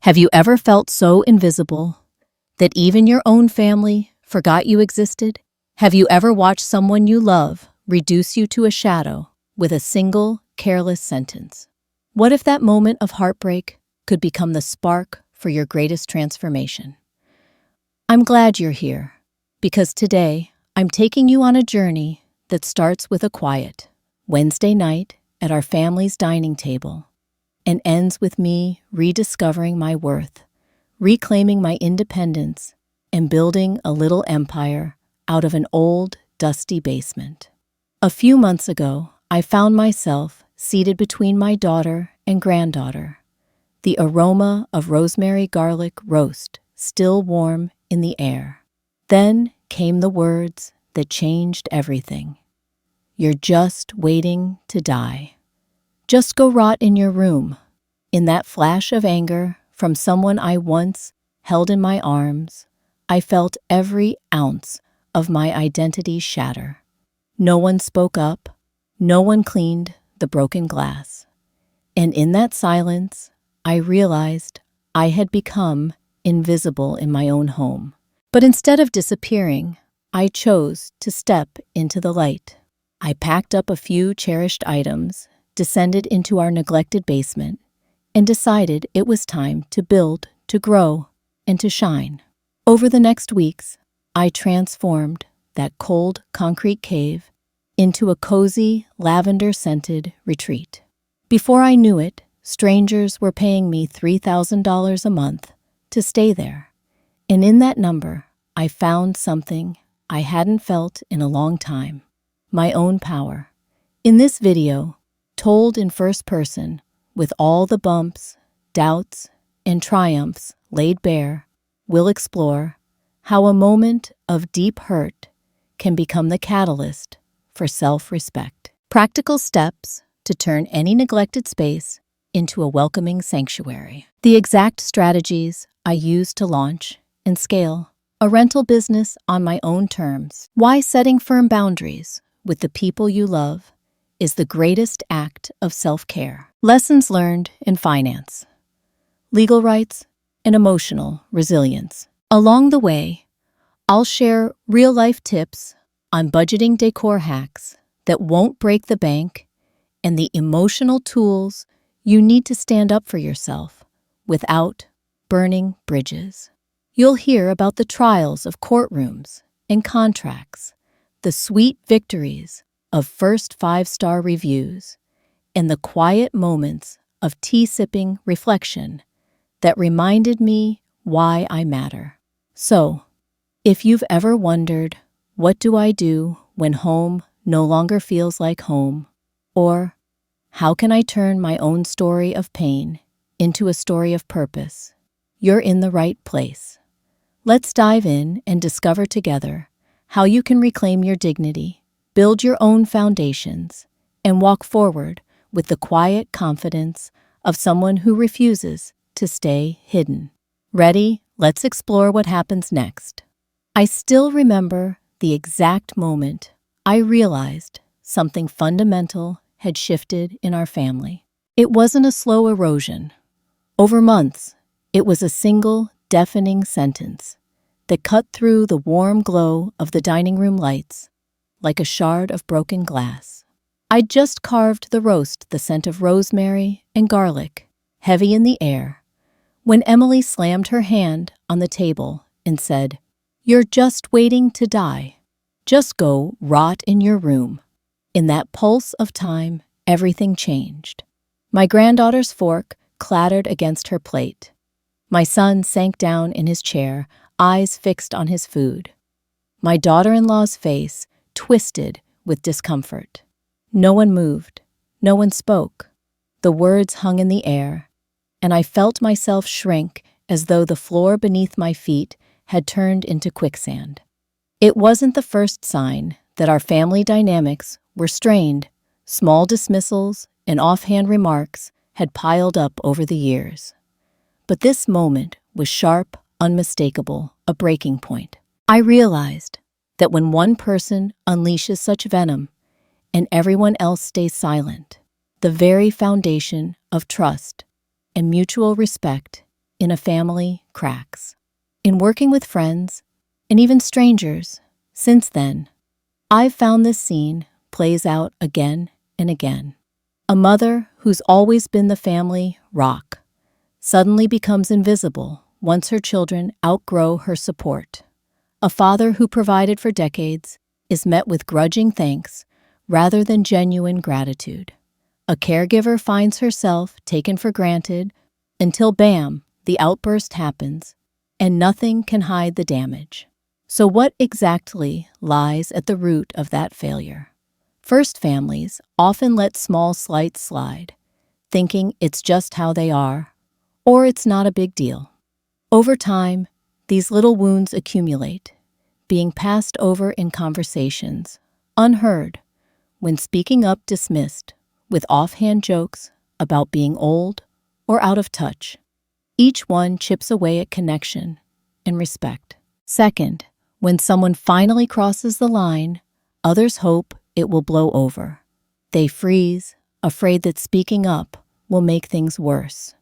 Have you ever felt so invisible that even your own family forgot you existed? Have you ever watched someone you love reduce you to a shadow with a single, careless sentence? What if that moment of heartbreak could become the spark for your greatest transformation? I'm glad you're here, because today I'm taking you on a journey that starts with a quiet Wednesday night at our family's dining table and ends with me rediscovering my worth, reclaiming my independence, and building a little empire out of an old, dusty basement. A few months ago, I found myself seated between my daughter and granddaughter, the aroma of rosemary garlic roast still warm in the air. Then came the words that changed everything. You're just waiting to die. Just go rot in your room. In that flash of anger from someone I once held in my arms, I felt every ounce of my identity shatter. No one spoke up. No one cleaned the broken glass. And in that silence, I realized I had become invisible in my own home. But instead of disappearing, I chose to step into the light. I packed up a few cherished items, descended into our neglected basement, and decided it was time to build, to grow, and to shine. Over the next weeks, I transformed that cold concrete cave into a cozy, lavender-scented retreat. Before I knew it, strangers were paying me $3,000 a month to stay there. And in that number, I found something I hadn't felt in a long time: my own power. In this video, told in first person, with all the bumps, doubts, and triumphs laid bare, we'll explore how a moment of deep hurt can become the catalyst for self-respect. Practical steps to turn any neglected space into a welcoming sanctuary. The exact strategies I used to launch and scale a rental business on my own terms. Why setting firm boundaries with the people you love is the greatest act of self-care. Lessons learned in finance, legal rights, and emotional resilience. Along the way, I'll share real-life tips on budgeting decor hacks that won't break the bank and the emotional tools you need to stand up for yourself without burning bridges. You'll hear about the trials of courtrooms and contracts, the sweet victories of first 5-star reviews, and the quiet moments of tea-sipping reflection that reminded me why I matter. So, if you've ever wondered, what do I do when home no longer feels like home? Or, how can I turn my own story of pain into a story of purpose? You're in the right place. Let's dive in and discover together how you can reclaim your dignity, build your own foundations, and walk forward with the quiet confidence of someone who refuses to stay hidden. Ready? Let's explore what happens next. I still remember the exact moment I realized something fundamental had shifted in our family. It wasn't a slow erosion. Over months, it was a single, deafening sentence that cut through the warm glow of the dining room lights like a shard of broken glass. I'd just carved the roast, the scent of rosemary and garlic, heavy in the air, when Emily slammed her hand on the table and said, "You're just waiting to die. Just go rot in your room." In that pulse of time, everything changed. My granddaughter's fork clattered against her plate. My son sank down in his chair, eyes fixed on his food. My daughter-in-law's face twisted with discomfort. No one moved. No one spoke. The words hung in the air, and I felt myself shrink as though the floor beneath my feet had turned into quicksand. It wasn't the first sign that our family dynamics were strained. Small dismissals and offhand remarks had piled up over the years. But this moment was sharp, unmistakable, a breaking point. I realized that when one person unleashes such venom and everyone else stays silent, the very foundation of trust and mutual respect in a family cracks. In working with friends, and even strangers, since then, I've found this scene plays out again and again. A mother who's always been the family rock suddenly becomes invisible once her children outgrow her support. A father who provided for decades is met with grudging thanks rather than genuine gratitude. A caregiver finds herself taken for granted until bam, the outburst happens, and nothing can hide the damage. So what exactly lies at the root of that failure? First, families often let small slights slide, thinking it's just how they are, or it's not a big deal. Over time, these little wounds accumulate, being passed over in conversations, unheard, when speaking up dismissed, with offhand jokes about being old or out of touch. Each one chips away at connection and respect. Second, when someone finally crosses the line, others hope it will blow over. They freeze, afraid that speaking up will make things worse.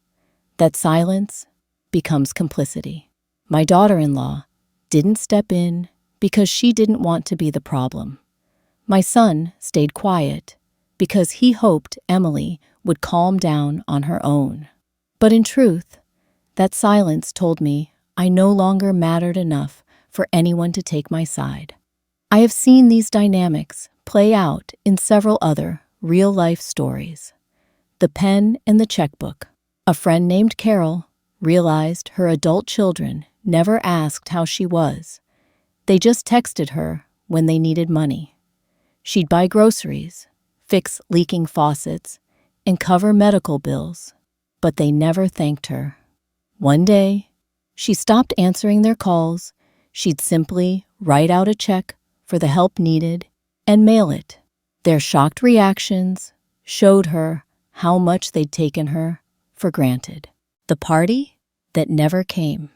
That silence becomes complicity. My daughter-in-law didn't step in because she didn't want to be the problem. My son stayed quiet because he hoped Emily would calm down on her own. But in truth, that silence told me I no longer mattered enough for anyone to take my side. I have seen these dynamics play out in several other real-life stories. The pen and the checkbook. A friend named Carol realized her adult children never asked how she was. They just texted her when they needed money. She'd buy groceries, fix leaking faucets, and cover medical bills, but they never thanked her. One day, she stopped answering their calls. She'd simply write out a check for the help needed and mail it. Their shocked reactions showed her how much they'd taken her for granted. The party that never came.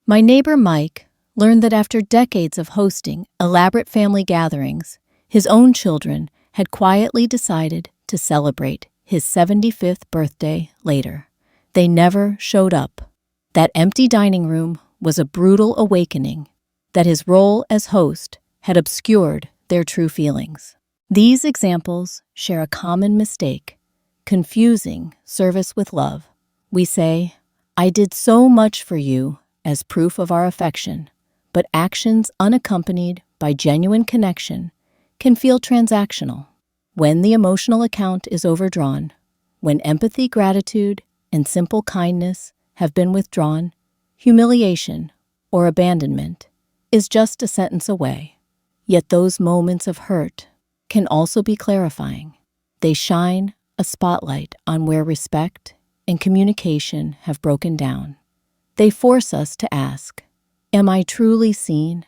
My neighbor Mike learned that after decades of hosting elaborate family gatherings, his own children had quietly decided to celebrate his 75th birthday later. They never showed up. That empty dining room was a brutal awakening that his role as host had obscured their true feelings. These examples share a common mistake, confusing service with love. We say, "I did so much for you," as proof of our affection, but actions unaccompanied by genuine connection can feel transactional. When the emotional account is overdrawn, when empathy, gratitude, and simple kindness have been withdrawn, humiliation or abandonment is just a sentence away. Yet those moments of hurt can also be clarifying. They shine a spotlight on where respect and communication have broken down. They force us to ask, am I truly seen?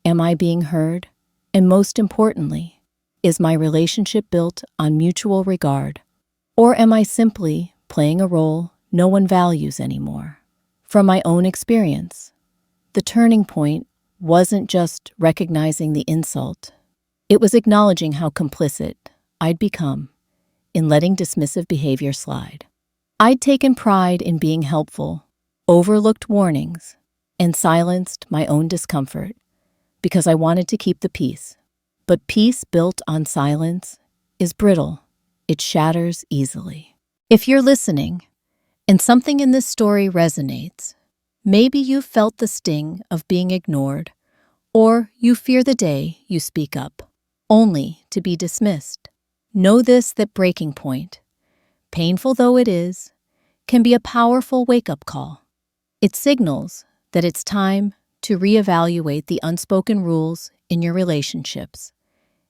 Am I being heard? And most importantly, is my relationship built on mutual regard? Or am I simply playing a role no one values anymore? From my own experience, the turning point wasn't just recognizing the insult. It was acknowledging how complicit I'd become in letting dismissive behavior slide. I'd taken pride in being helpful, overlooked warnings, and silenced my own discomfort because I wanted to keep the peace. But peace built on silence is brittle. It shatters easily. If you're listening and something in this story resonates, maybe you've felt the sting of being ignored, or you fear the day you speak up, only to be dismissed. Know this, that breaking point, painful though it is, can be a powerful wake-up call. It signals that it's time to reevaluate the unspoken rules in your relationships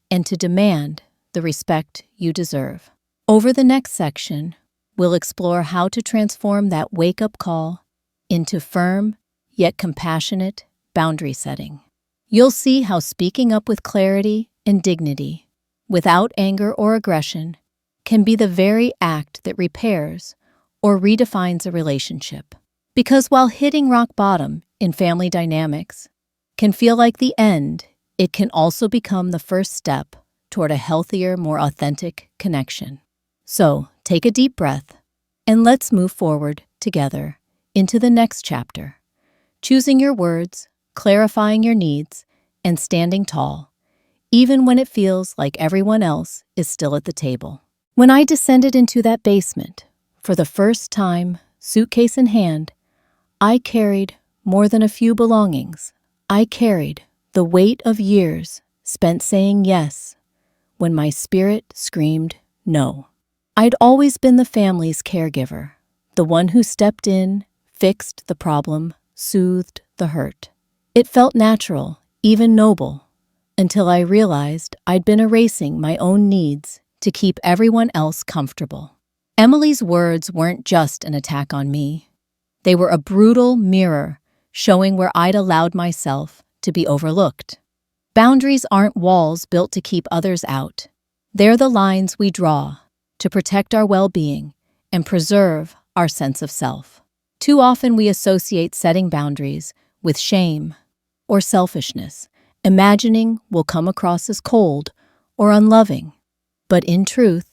and to demand the respect you deserve. Over the next section, we'll explore how to transform that wake-up call into firm yet compassionate boundary setting. You'll see how speaking up with clarity and dignity, without anger or aggression, can be the very act that repairs or redefines a relationship. Because while hitting rock bottom in family dynamics can feel like the end, it can also become the first step toward a healthier, more authentic connection. So, take a deep breath and let's move forward together into the next chapter, choosing your words, clarifying your needs, and standing tall, even when it feels like everyone else is still at the table. When I descended into that basement, for the first time, suitcase in hand, I carried more than a few belongings. I carried the weight of years spent saying yes when my spirit screamed no. I'd always been the family's caregiver, the one who stepped in, fixed the problem, soothed the hurt. It felt natural, even noble, until I realized I'd been erasing my own needs to keep everyone else comfortable. Emily's words weren't just an attack on me. They were a brutal mirror showing where I'd allowed myself to be overlooked. Boundaries aren't walls built to keep others out. They're the lines we draw to protect our well-being and preserve our sense of self. Too often we associate setting boundaries with shame or selfishness, imagining we'll come across as cold or unloving. But in truth,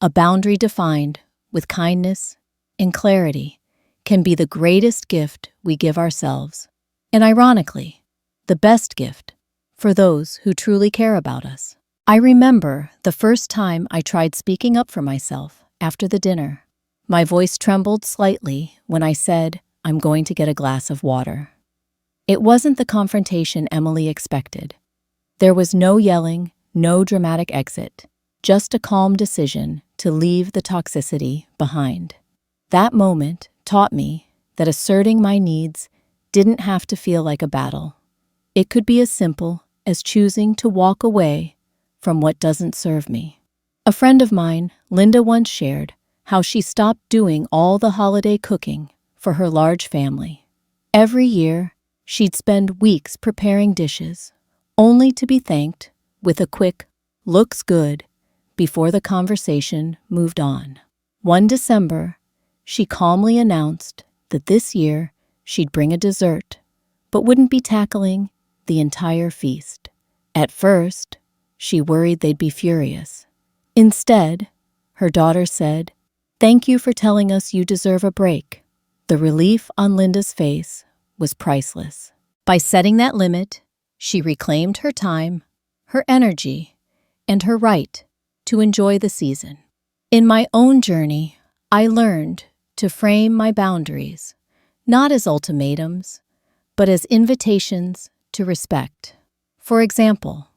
a boundary defined with kindness and clarity can be the greatest gift we give ourselves, and ironically, the best gift for those who truly care about us. I remember the first time I tried speaking up for myself after the dinner. My voice trembled slightly when I said, "I'm going to get a glass of water." It wasn't the confrontation Emily expected. There was no yelling, no dramatic exit, just a calm decision to leave the toxicity behind. That moment taught me that asserting my needs didn't have to feel like a battle. It could be as simple as choosing to walk away from what doesn't serve me. A friend of mine, Linda, once shared how she stopped doing all the holiday cooking for her large family. Every year, she'd spend weeks preparing dishes, only to be thanked with a quick, "looks good," before the conversation moved on. One December, she calmly announced that this year she'd bring a dessert, but wouldn't be tackling the entire feast. At first, she worried they'd be furious. Instead, her daughter said, "Thank you for telling us you deserve a break." The relief on Linda's face was priceless. By setting that limit, she reclaimed her time, her energy, and her right to enjoy the season. In my own journey, I learned to frame my boundaries, not as ultimatums, but as invitations to respect. For example,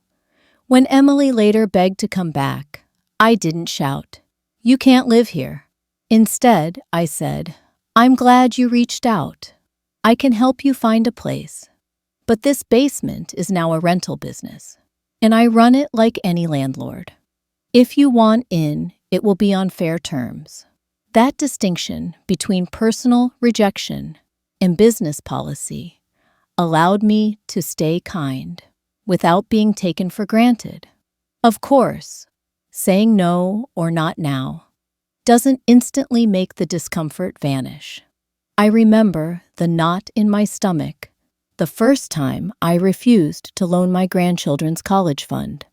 when Emily later begged to come back, I didn't shout, "You can't live here." Instead, I said, "I'm glad you reached out. I can help you find a place. But this basement is now a rental business, and I run it like any landlord. If you want in, it will be on fair terms." That distinction between personal rejection and business policy allowed me to stay kind without being taken for granted. Of course, saying no or not now doesn't instantly make the discomfort vanish. I remember the knot in my stomach the first time I refused to loan my grandchildren's college fund.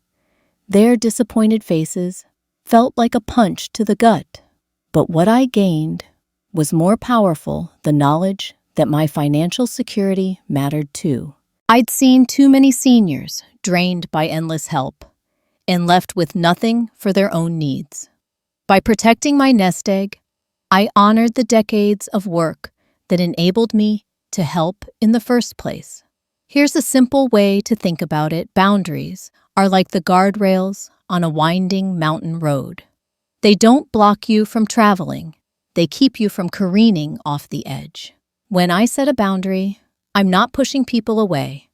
Their disappointed faces felt like a punch to the gut. But what I gained was more powerful, the knowledge that my financial security mattered too. I'd seen too many seniors drained by endless help and left with nothing for their own needs. By protecting my nest egg, I honored the decades of work that enabled me to help in the first place. Here's a simple way to think about it. Boundaries are like the guardrails on a winding mountain road. They don't block you from traveling. They keep you from careening off the edge. When I set a boundary, I'm not pushing people away.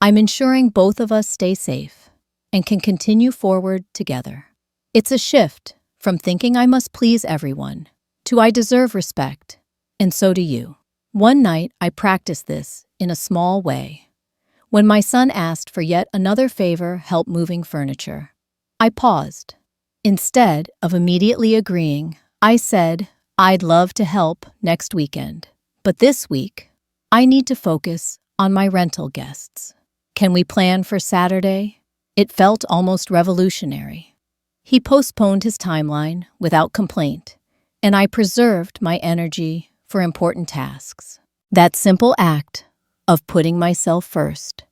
I'm ensuring both of us stay safe and can continue forward together. It's a shift from thinking I must please everyone to I deserve respect, and so do you. One night, I practiced this in a small way. When my son asked for yet another favor, help moving furniture, I paused. Instead of immediately agreeing, I said, "I'd love to help next weekend, but this week, I need to focus on my rental guests. Can we plan for Saturday?" It felt almost revolutionary. He postponed his timeline without complaint, and I preserved my energy for important tasks. That simple act of putting myself first,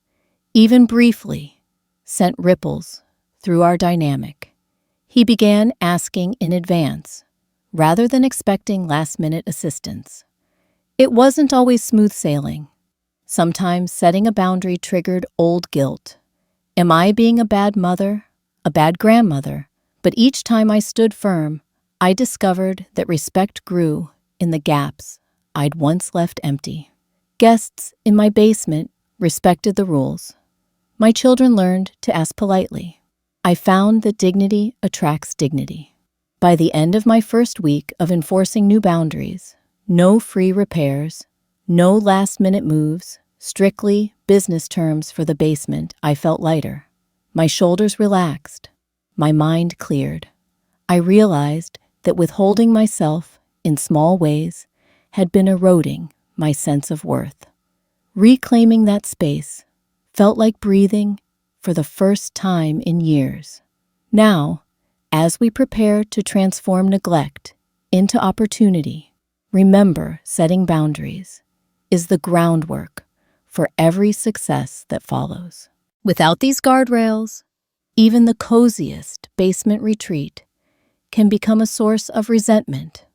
even briefly, sent ripples through our dynamic. He began asking in advance, rather than expecting last-minute assistance. It wasn't always smooth sailing. Sometimes setting a boundary triggered old guilt. Am I being a bad mother, a bad grandmother? But each time I stood firm, I discovered that respect grew in the gaps I'd once left empty. Guests in my basement respected the rules. My children learned to ask politely. I found that dignity attracts dignity. By the end of my first week of enforcing new boundaries, no free repairs, no last-minute moves, strictly business terms for the basement, I felt lighter. My shoulders relaxed. My mind cleared. I realized that withholding myself in small ways had been eroding my sense of worth. Reclaiming that space felt like breathing for the first time in years. Now, as we prepare to transform neglect into opportunity, remember setting boundaries is the groundwork for every success that follows. Without these guardrails, even the coziest basement retreat can become a source of resentment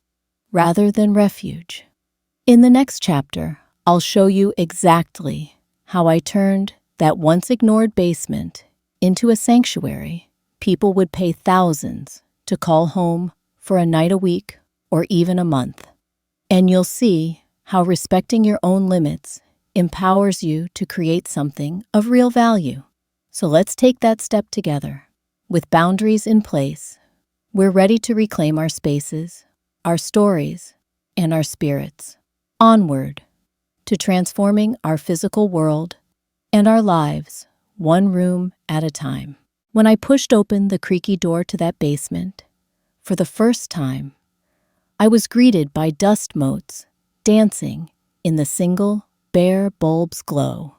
rather than refuge. In the next chapter, I'll show you exactly how I turned that once ignored basement into a sanctuary people would pay thousands to call home for a night a week or even a month. And you'll see how respecting your own limits empowers you to create something of real value. So let's take that step together. With boundaries in place, we're ready to reclaim our spaces, our stories, and our spirits. Onward to transforming our physical world and our lives, one room at a time. When I pushed open the creaky door to that basement, for the first time, I was greeted by dust motes dancing in the single, bare bulb's glow.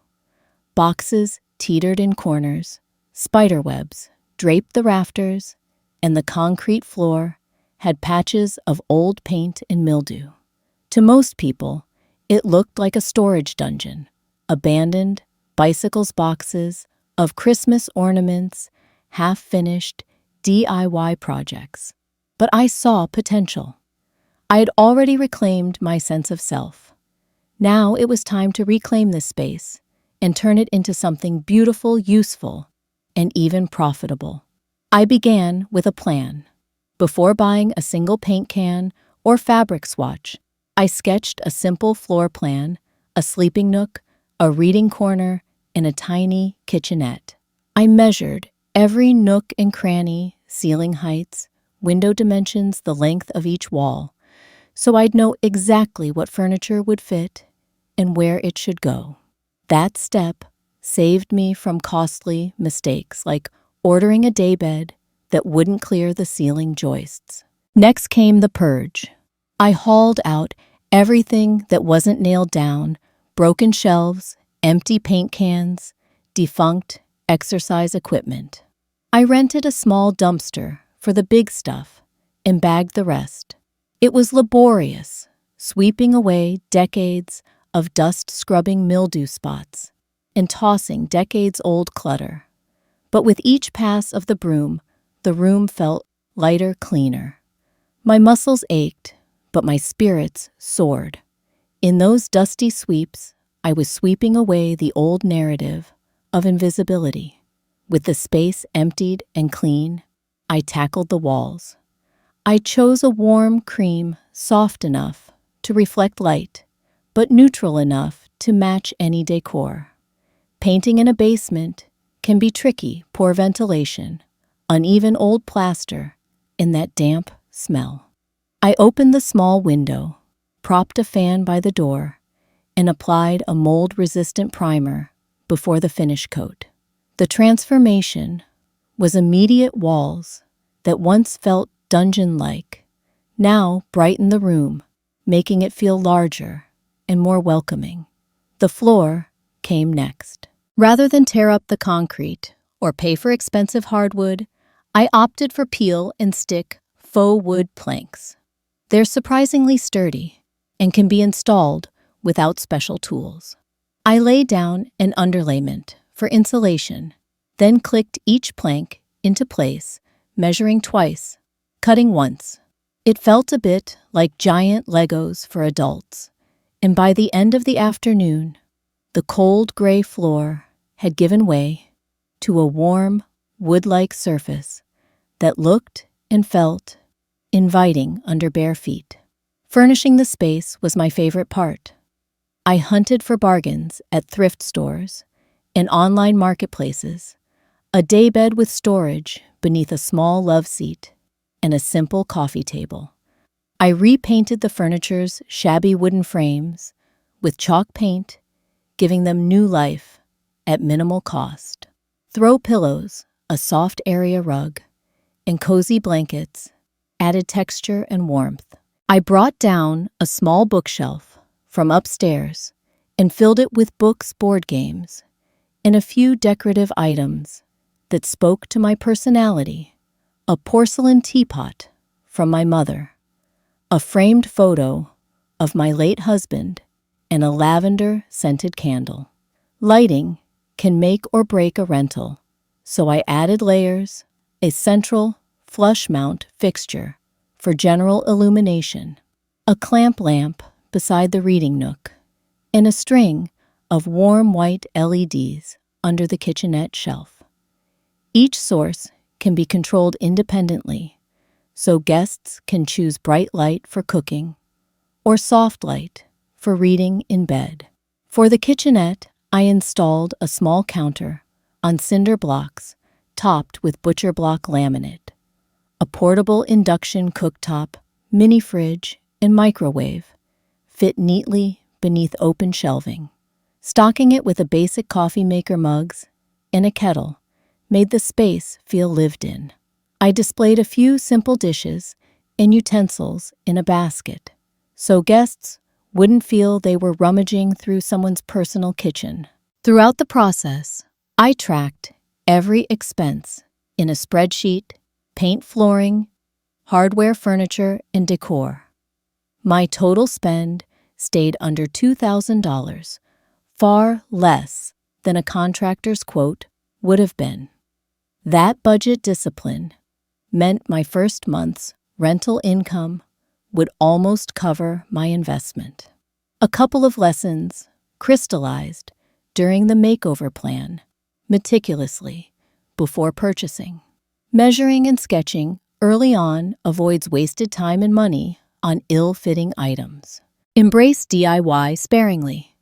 Boxes teetered in corners, spiderwebs draped the rafters, and the concrete floor had patches of old paint and mildew. To most people, it looked like a storage dungeon, abandoned bicycles boxes of Christmas ornaments, half-finished DIY projects. But I saw potential. I had already reclaimed my sense of self. Now it was time to reclaim this space and turn it into something beautiful, useful, and even profitable. I began with a plan. Before buying a single paint can or fabric swatch, I sketched a simple floor plan, a sleeping nook, a reading corner, and a tiny kitchenette. I measured every nook and cranny, ceiling heights, window dimensions, the length of each wall, so I'd know exactly what furniture would fit and where it should go. That step saved me from costly mistakes like ordering a daybed that wouldn't clear the ceiling joists. Next came the purge. I hauled out everything that wasn't nailed down: broken shelves, empty paint cans, defunct exercise equipment. I rented a small dumpster for the big stuff and bagged the rest. It was laborious, sweeping away decades of dust-scrubbing mildew spots and tossing decades-old clutter. But with each pass of the broom, the room felt lighter, cleaner. My muscles ached, but my spirits soared. In those dusty sweeps, I was sweeping away the old narrative of invisibility. With the space emptied and clean, I tackled the walls. I chose a warm cream, soft enough to reflect light, but neutral enough to match any decor. Painting in a basement can be tricky: poor ventilation, uneven old plaster, and that damp smell. I opened the small window, propped a fan by the door, and applied a mold-resistant primer before the finish coat. The transformation was immediate. Walls that once felt dungeon-like now brightened the room, making it feel larger and more welcoming. The floor came next. Rather than tear up the concrete or pay for expensive hardwood, I opted for peel and stick faux wood planks. They're surprisingly sturdy, and can be installed without special tools. I laid down an underlayment for insulation, then clicked each plank into place, measuring twice, cutting once. It felt a bit like giant Legos for adults, and by the end of the afternoon, the cold gray floor had given way to a warm, wood-like surface that looked and felt inviting under bare feet. Furnishing the space was my favorite part. I hunted for bargains at thrift stores and online marketplaces, a daybed with storage beneath a small love seat, and a simple coffee table. I repainted the furniture's shabby wooden frames with chalk paint, giving them new life at minimal cost. Throw pillows, a soft area rug, and cozy blankets added texture and warmth. I brought down a small bookshelf from upstairs and filled it with books, board games, and a few decorative items that spoke to my personality. A porcelain teapot from my mother, a framed photo of my late husband, and a lavender-scented candle. Lighting can make or break a rental, so I added layers, a central flush mount fixture for general illumination, a clamp lamp beside the reading nook, and a string of warm white LEDs under the kitchenette shelf. Each source can be controlled independently, so guests can choose bright light for cooking or soft light for reading in bed. For the kitchenette, I installed a small counter on cinder blocks topped with butcher block laminate, a portable induction cooktop, mini fridge, and microwave fit neatly beneath open shelving. Stocking it with a basic coffee maker mugs and a kettle made the space feel lived in. I displayed a few simple dishes and utensils in a basket, so guests wouldn't feel they were rummaging through someone's personal kitchen. Throughout the process, I tracked every expense in a spreadsheet: paint, flooring, hardware, furniture, and decor. My total spend stayed under $2,000, far less than a contractor's quote would have been. That budget discipline meant my first month's rental income would almost cover my investment. A couple of lessons crystallized during the makeover plan meticulously before purchasing. Measuring and sketching early on avoids wasted time and money on ill-fitting items. Embrace DIY sparingly.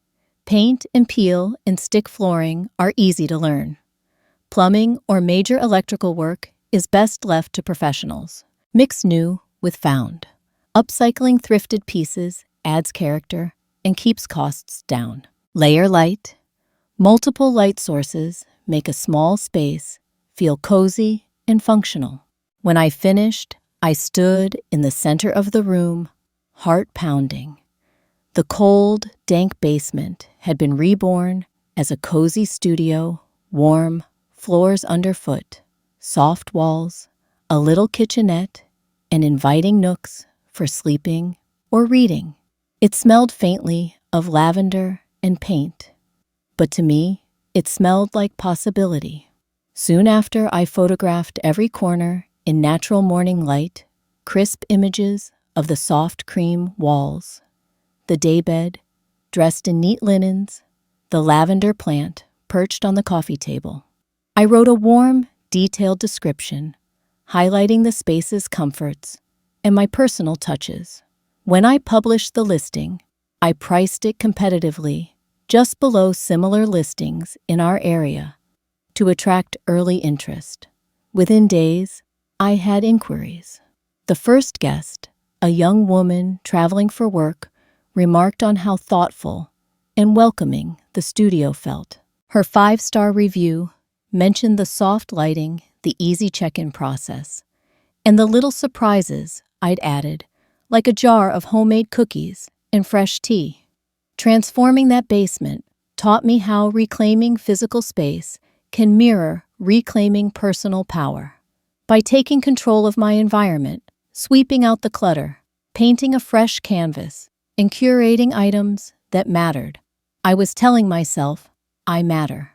Paint and peel and stick flooring are easy to learn. Plumbing or major electrical work is best left to professionals. Mix new with found. Upcycling thrifted pieces adds character and keeps costs down. Layer light. Multiple light sources make a small space feel cozy and functional. When I finished, I stood in the center of the room, heart pounding. The cold, dank basement had been reborn as a cozy studio, warm floors underfoot, soft walls, a little kitchenette, and inviting nooks for sleeping or reading. It smelled faintly of lavender and paint, but to me, it smelled like possibility. Soon after, I photographed every corner in natural morning light, crisp images of the soft cream walls, the daybed, dressed in neat linens, the lavender plant perched on the coffee table. I wrote a warm, detailed description, highlighting the space's comforts and my personal touches. When I published the listing, I priced it competitively, just below similar listings in our area, to attract early interest. Within days, I had inquiries. The first guest, a young woman traveling for work, remarked on how thoughtful and welcoming the studio felt. Her 5-star review mentioned the soft lighting, the easy check-in process, and the little surprises I'd added, like a jar of homemade cookies and fresh tea. Transforming that basement taught me how reclaiming physical space can mirror reclaiming personal power. By taking control of my environment, sweeping out the clutter, painting a fresh canvas, and curating items that mattered. I was telling myself, I matter.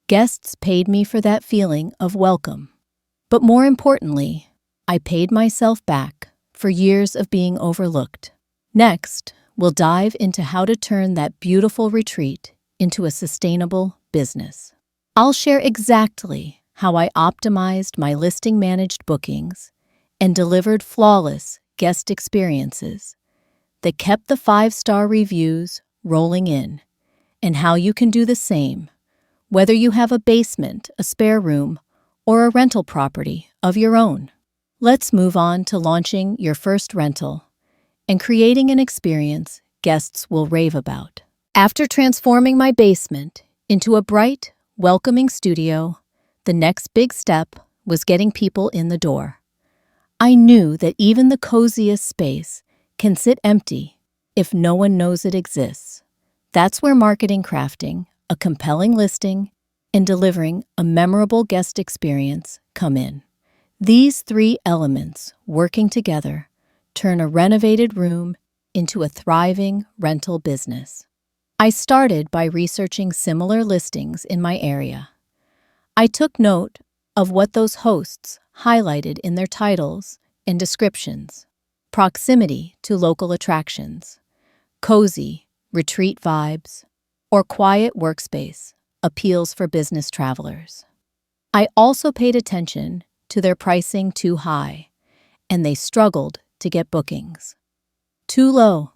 Guests paid me for that feeling of welcome. But more importantly, I paid myself back for years of being overlooked. Next, we'll dive into how to turn that beautiful retreat into a sustainable business. I'll share exactly how I optimized my listing-managed bookings and delivered flawless guest experiences that kept the 5-star reviews rolling in, and how you can do the same, whether you have a basement, a spare room, or a rental property of your own. Let's move on to launching your first rental and creating an experience guests will rave about. After transforming my basement into a bright, welcoming studio, the next big step was getting people in the door. I knew that even the coziest space can sit empty if no one knows it exists. That's where marketing, crafting a compelling listing, and delivering a memorable guest experience come in. These 3 elements working together turn a renovated room into a thriving rental business. I started by researching similar listings in my area. I took note of what those hosts highlighted in their titles and descriptions: proximity to local attractions, cozy retreat vibes, or quiet workspace appeals for business travelers. I also paid attention to their pricing too high, and they struggled to get bookings. Too low,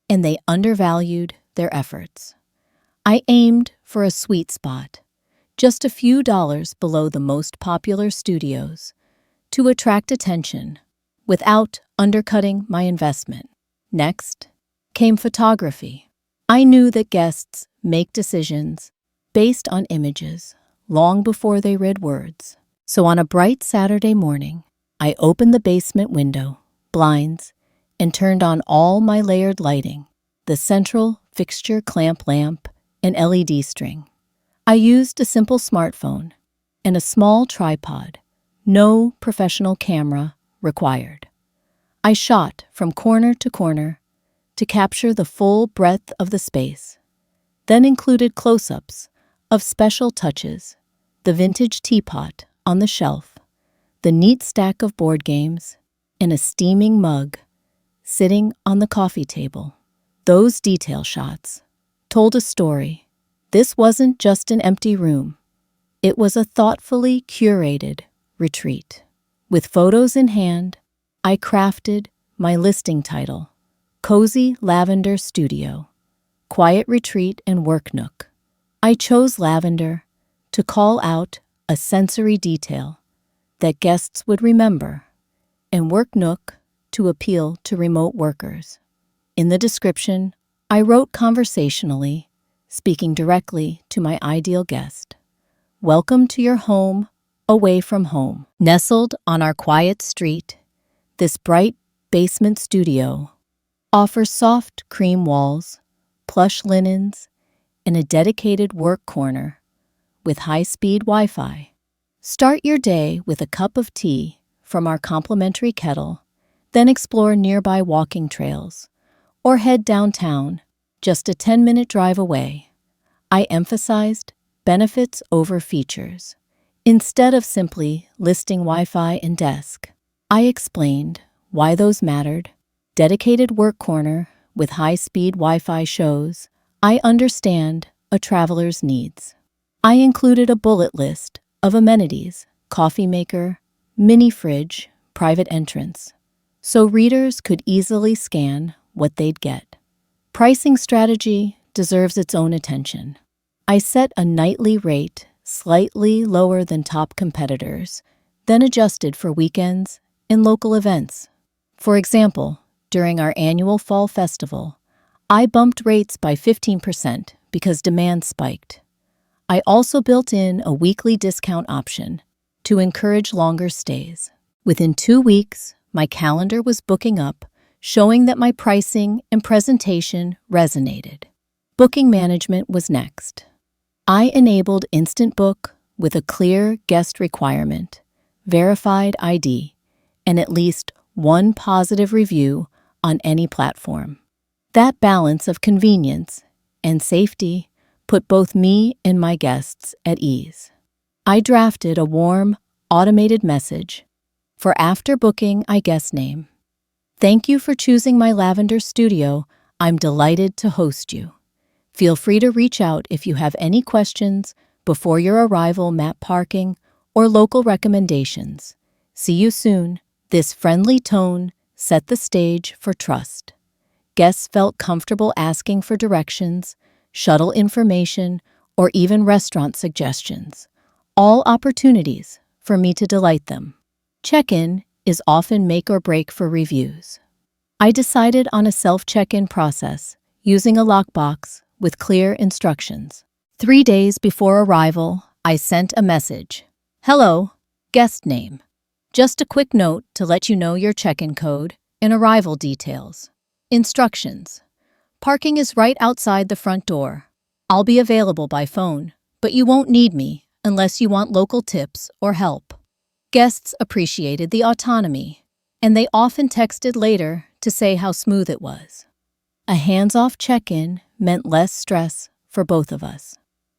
and they undervalued their efforts. I aimed for a sweet spot, just a few dollars below the most popular studios, to attract attention without undercutting my investment. Next came photography. I knew that guests make decisions based on images long before they read words. So on a bright Saturday morning, I opened the basement window, blinds, and turned on all my layered lighting, the central fixture clamp lamp, and LED string. I used a simple smartphone and a small tripod, no professional camera required. I shot from corner to corner to capture the full breadth of the space, then included close-ups of special touches: the vintage teapot on the shelf, the neat stack of board games, and a steaming mug sitting on the coffee table. Those detail shots told a story. This wasn't just an empty room. It was a thoughtfully curated retreat. With photos in hand, I crafted my listing title: Cozy Lavender Studio, Quiet Retreat and Work Nook. I chose lavender to call out a sensory detail that guests would remember, and Work Nook to appeal to remote workers. In the description, I wrote conversationally, speaking directly to my ideal guest: welcome to your home away from home. Nestled on our quiet street, this bright basement studio offers soft cream walls, plush linens, and a dedicated work corner with high-speed Wi-Fi. Start your day with a cup of tea from our complimentary kettle, then explore nearby walking trails, or head downtown, just a 10-minute drive away. I emphasized benefits over features. Instead of simply listing Wi-Fi and desk, I explained why those mattered. Dedicated work corner with high-speed Wi-Fi shows I understand a traveler's needs. I included a bullet list of amenities: coffee maker, mini fridge, private entrance, so readers could easily scan what they'd get. Pricing strategy deserves its own attention. I set a nightly rate slightly lower than top competitors, then adjusted for weekends and local events. For example, during our annual fall festival, I bumped rates by 15% because demand spiked. I also built in a weekly discount option to encourage longer stays. Within 2 weeks, my calendar was booking up, showing that my pricing and presentation resonated. Booking management was next. I enabled Instant Book with a clear guest requirement, verified ID, and at least one positive review on any platform. That balance of convenience and safety put both me and my guests at ease. I drafted a warm, automated message for after booking I guest name. Thank you for choosing my lavender studio. I'm delighted to host you. Feel free to reach out if you have any questions before your arrival, map parking, or local recommendations. See you soon. This friendly tone set the stage for trust. Guests felt comfortable asking for directions, shuttle information, or even restaurant suggestions. All opportunities for me to delight them. Check-in is often make or break for reviews. I decided on a self-check-in process using a lockbox with clear instructions. 3 days before arrival, I sent a message. Hello, guest name. Just a quick note to let you know your check-in code and arrival details. Instructions. Parking is right outside the front door. I'll be available by phone, but you won't need me unless you want local tips or help. Guests appreciated the autonomy, and they often texted later to say how smooth it was. A hands-off check-in meant less stress for both of us.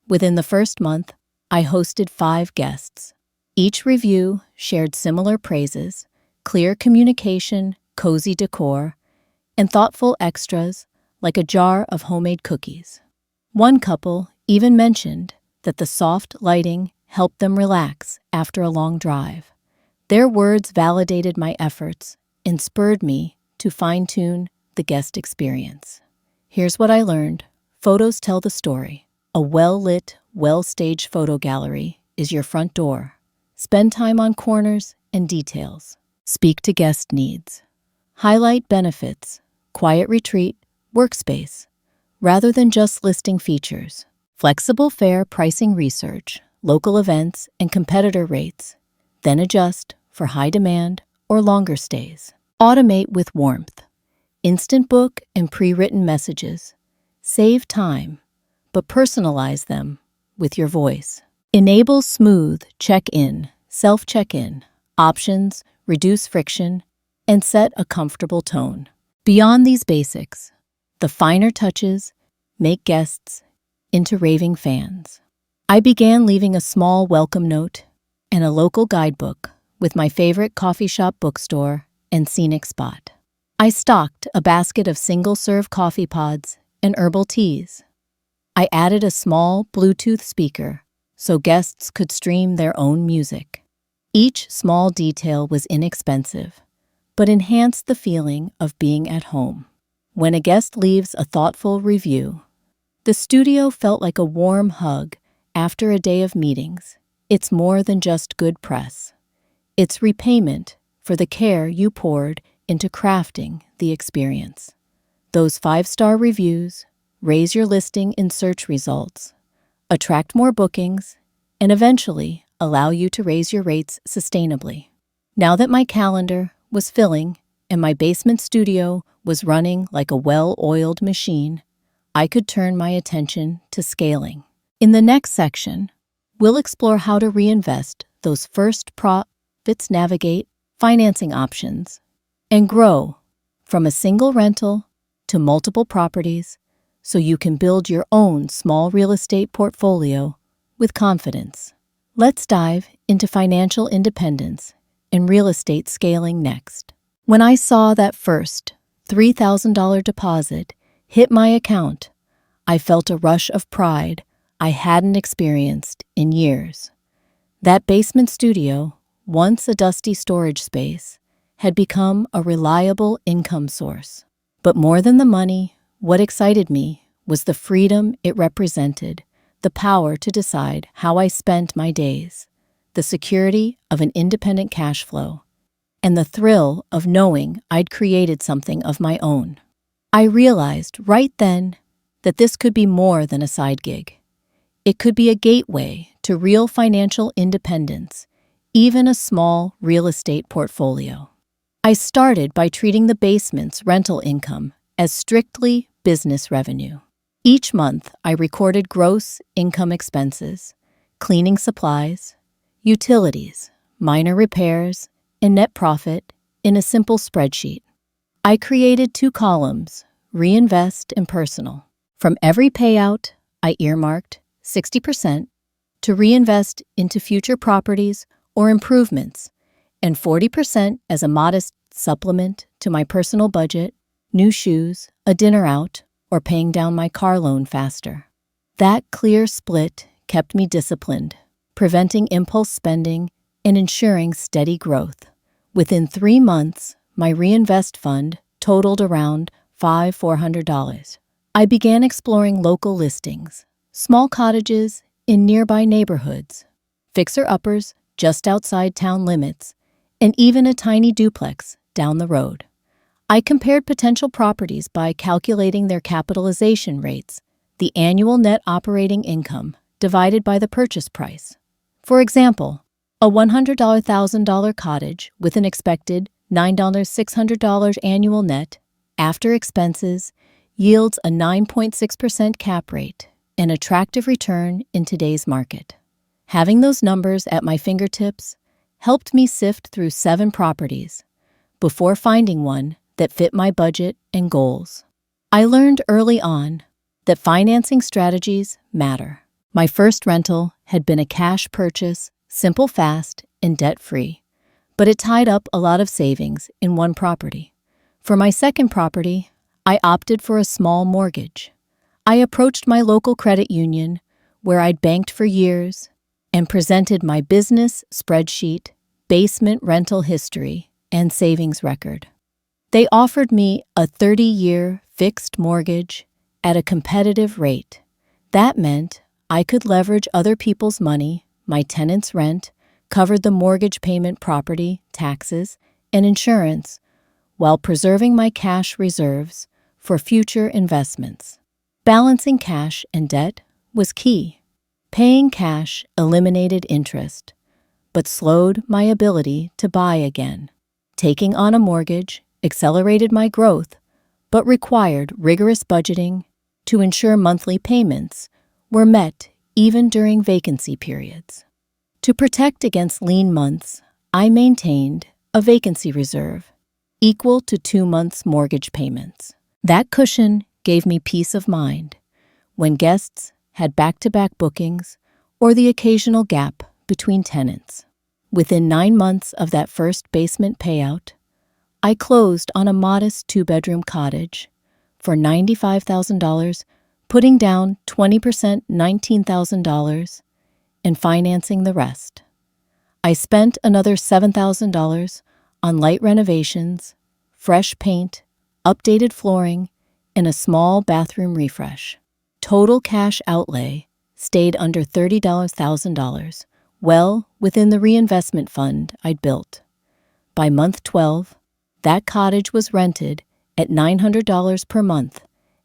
Within the first month, I hosted 5 guests. Each review shared similar praises, clear communication, cozy decor, and thoughtful extras like a jar of homemade cookies. One couple even mentioned that the soft lighting helped them relax after a long drive. Their words validated my efforts and spurred me to fine-tune the guest experience. Here's what I learned. Photos tell the story. A well-lit, well-staged photo gallery is your front door. Spend time on corners and details. Speak to guest needs. Highlight benefits, quiet retreat, workspace, rather than just listing features. Flexible fare pricing research, local events, and competitor rates, then adjust for high demand or longer stays. Automate with warmth. Instant book and pre-written messages. Save time, but personalize them with your voice. Enable smooth check-in, self-check-in, options, reduce friction, and set a comfortable tone. Beyond these basics, the finer touches make guests into raving fans. I began leaving a small welcome note and a local guidebook with my favorite coffee shop, bookstore, and scenic spot. I stocked a basket of single-serve coffee pods and herbal teas. I added a small Bluetooth speaker so guests could stream their own music. Each small detail was inexpensive, but enhanced the feeling of being at home. When a guest leaves a thoughtful review, the studio felt like a warm hug after a day of meetings. It's more than just good press. It's repayment for the care you poured into crafting the experience. Those 5-star reviews raise your listing in search results, attract more bookings, and eventually allow you to raise your rates sustainably. Now that my calendar was filling and my basement studio was running like a well-oiled machine, I could turn my attention to scaling. In the next section, we'll explore how to reinvest those first profits, navigate financing options, and grow from a single rental to multiple properties so you can build your own small real estate portfolio with confidence. Let's dive into financial independence and real estate scaling next. When I saw that first $3,000 deposit hit my account, I felt a rush of pride I hadn't experienced in years. That basement studio, once a dusty storage space, had become a reliable income source. But more than the money, what excited me was the freedom it represented, the power to decide how I spent my days, the security of an independent cash flow, and the thrill of knowing I'd created something of my own. I realized right then that this could be more than a side gig. It could be a gateway to real financial independence, even a small real estate portfolio. I started by treating the basement's rental income as strictly business revenue. Each month, I recorded gross income expenses, cleaning supplies, utilities, minor repairs, and net profit in a simple spreadsheet. I created 2 columns, reinvest, and personal. From every payout, I earmarked 60% to reinvest into future properties or improvements, and 40% as a modest supplement to my personal budget, new shoes, a dinner out, or paying down my car loan faster. That clear split kept me disciplined, preventing impulse spending and ensuring steady growth. Within 3 months, my reinvest fund totaled around $400. I began exploring local listings, small cottages in nearby neighborhoods, fixer-uppers just outside town limits, and even a tiny duplex down the road. I compared potential properties by calculating their capitalization rates, the annual net operating income divided by the purchase price. For example, a $100,000 cottage with an expected $9,600 annual net after expenses yields a 9.6% cap rate, an attractive return in today's market. Having those numbers at my fingertips helped me sift through 7 properties before finding one that fit my budget and goals. I learned early on that financing strategies matter. My first rental had been a cash purchase, simple, fast, and debt-free, but it tied up a lot of savings in one property. For my second property, I opted for a small mortgage. I approached my local credit union, where I'd banked for years, and presented my business spreadsheet, basement rental history, and savings record. They offered me a 30-year fixed mortgage at a competitive rate. That meant I could leverage other people's money, my tenants' rent, covered the mortgage payment, property, taxes, and insurance, while preserving my cash reserves for future investments. Balancing cash and debt was key. Paying cash eliminated interest, but slowed my ability to buy again. Taking on a mortgage accelerated my growth, but required rigorous budgeting to ensure monthly payments were met even during vacancy periods. To protect against lean months, I maintained a vacancy reserve equal to 2 months' mortgage payments. That cushion gave me peace of mind when guests had back-to-back bookings or the occasional gap between tenants. Within 9 months of that first basement payout, I closed on a modest 2-bedroom cottage for $95,000, putting down 20%, $19,000, and financing the rest. I spent another $7,000 on light renovations, fresh paint, updated flooring, and a small bathroom refresh. Total cash outlay stayed under $30,000, well within the reinvestment fund I'd built. By month 12, that cottage was rented at $900 per month,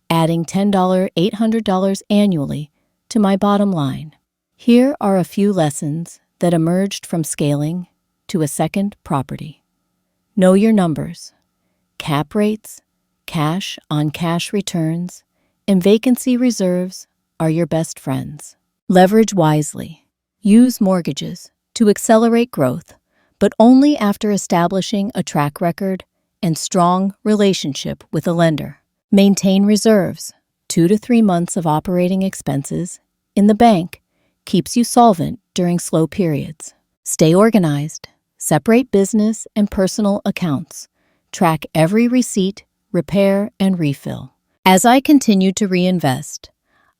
adding $800 annually to my bottom line. Here are a few lessons that emerged from scaling to a second property. Know your numbers. Cap rates, cash-on-cash returns, and vacancy reserves are your best friends. Leverage wisely. Use mortgages to accelerate growth, but only after establishing a track record and strong relationship with a lender. Maintain reserves. 2 to 3 months of operating expenses in the bank keeps you solvent during slow periods. Stay organized. Separate business and personal accounts. Track every receipt, repair, and refill. As I continued to reinvest,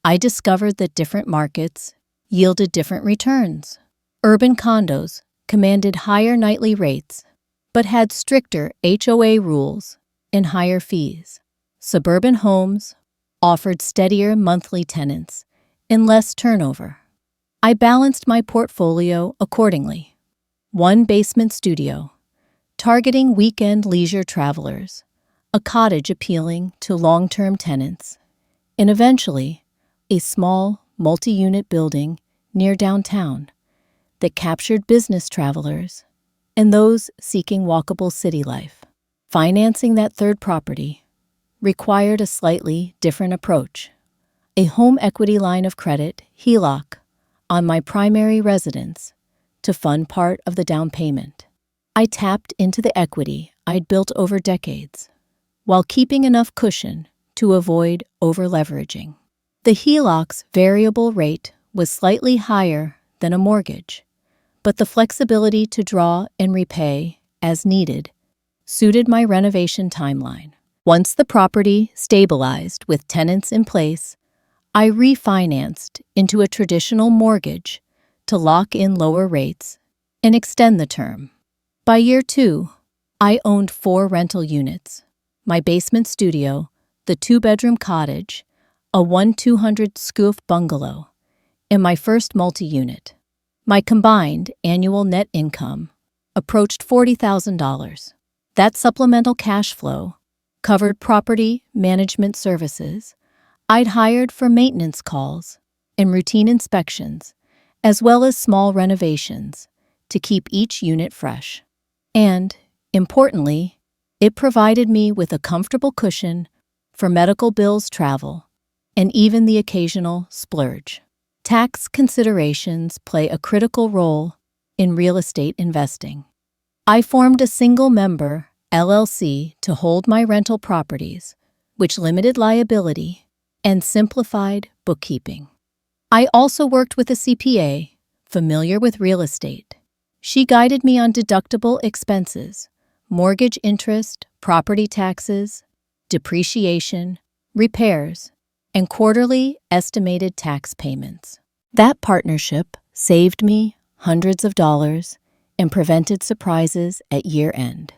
I discovered that different markets yielded different returns. Urban condos commanded higher nightly rates, but had stricter HOA rules and higher fees. Suburban homes offered steadier monthly tenants and less turnover. I balanced my portfolio accordingly. 1 basement studio, targeting weekend leisure travelers, a cottage appealing to long-term tenants, and eventually a small multi-unit building near downtown that captured business travelers and those seeking walkable city life. Financing that third property required a slightly different approach. A home equity line of credit, HELOC, on my primary residence to fund part of the down payment. I tapped into the equity I'd built over decades, while keeping enough cushion to avoid over-leveraging. The HELOC's variable rate was slightly higher than a mortgage, but the flexibility to draw and repay as needed suited my renovation timeline. Once the property stabilized with tenants in place, I refinanced into a traditional mortgage to lock in lower rates and extend the term. By year 2, I owned 4 rental units: my basement studio, the 2-bedroom cottage, a 1-200 scoof bungalow, and my first multi-unit. My combined annual net income approached $40,000. That supplemental cash flow covered property management services I'd hired for maintenance calls and routine inspections, as well as small renovations to keep each unit fresh. And, importantly, it provided me with a comfortable cushion for medical bills, travel, and even the occasional splurge. Tax considerations play a critical role in real estate investing. I formed a single-member LLC to hold my rental properties, which limited liability and simplified bookkeeping. I also worked with a CPA familiar with real estate. She guided me on deductible expenses, mortgage interest, property taxes, depreciation, repairs, and quarterly estimated tax payments. That partnership saved me hundreds of dollars and prevented surprises at year-end.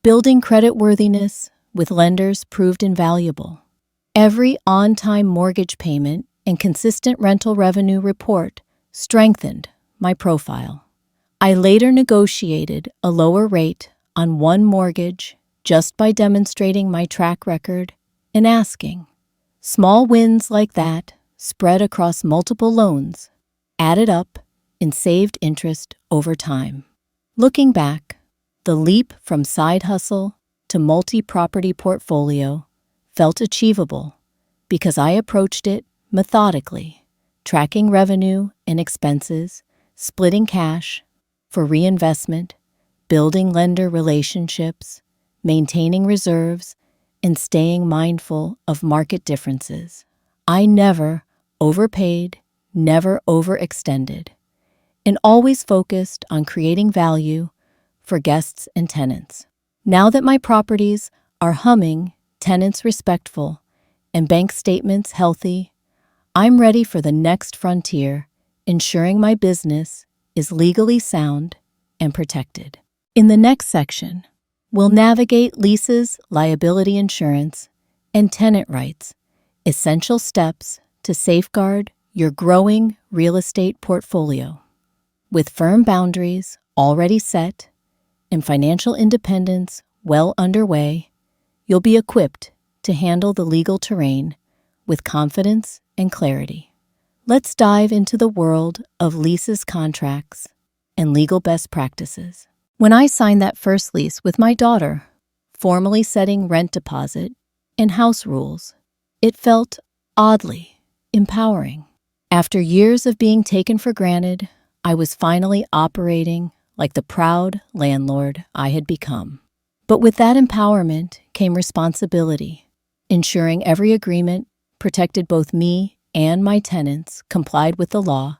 Building creditworthiness with lenders proved invaluable. Every on-time mortgage payment and consistent rental revenue report strengthened my profile. I later negotiated a lower rate on one mortgage just by demonstrating my track record and asking. Small wins like that, spread across multiple loans, added up and saved interest over time. Looking back, the leap from side hustle to multi-property portfolio felt achievable because I approached it methodically, tracking revenue and expenses, splitting cash for reinvestment, building lender relationships, maintaining reserves, and staying mindful of market differences. I never overpaid, never overextended, and always focused on creating value for guests and tenants. Now that my properties are humming, tenants respectful, and bank statements healthy, I'm ready for the next frontier, ensuring my business is legally sound and protected. In the next section, we'll navigate leases, liability insurance, and tenant rights, essential steps to safeguard your growing real estate portfolio. With firm boundaries already set and financial independence well underway, you'll be equipped to handle the legal terrain with confidence and clarity. Let's dive into the world of leases, contracts, and legal best practices. When I signed that first lease with my daughter, formally setting rent deposit and house rules, it felt oddly empowering. After years of being taken for granted, I was finally operating like the proud landlord I had become. But with that empowerment came responsibility, ensuring every agreement protected both me and my tenants, complied with the law,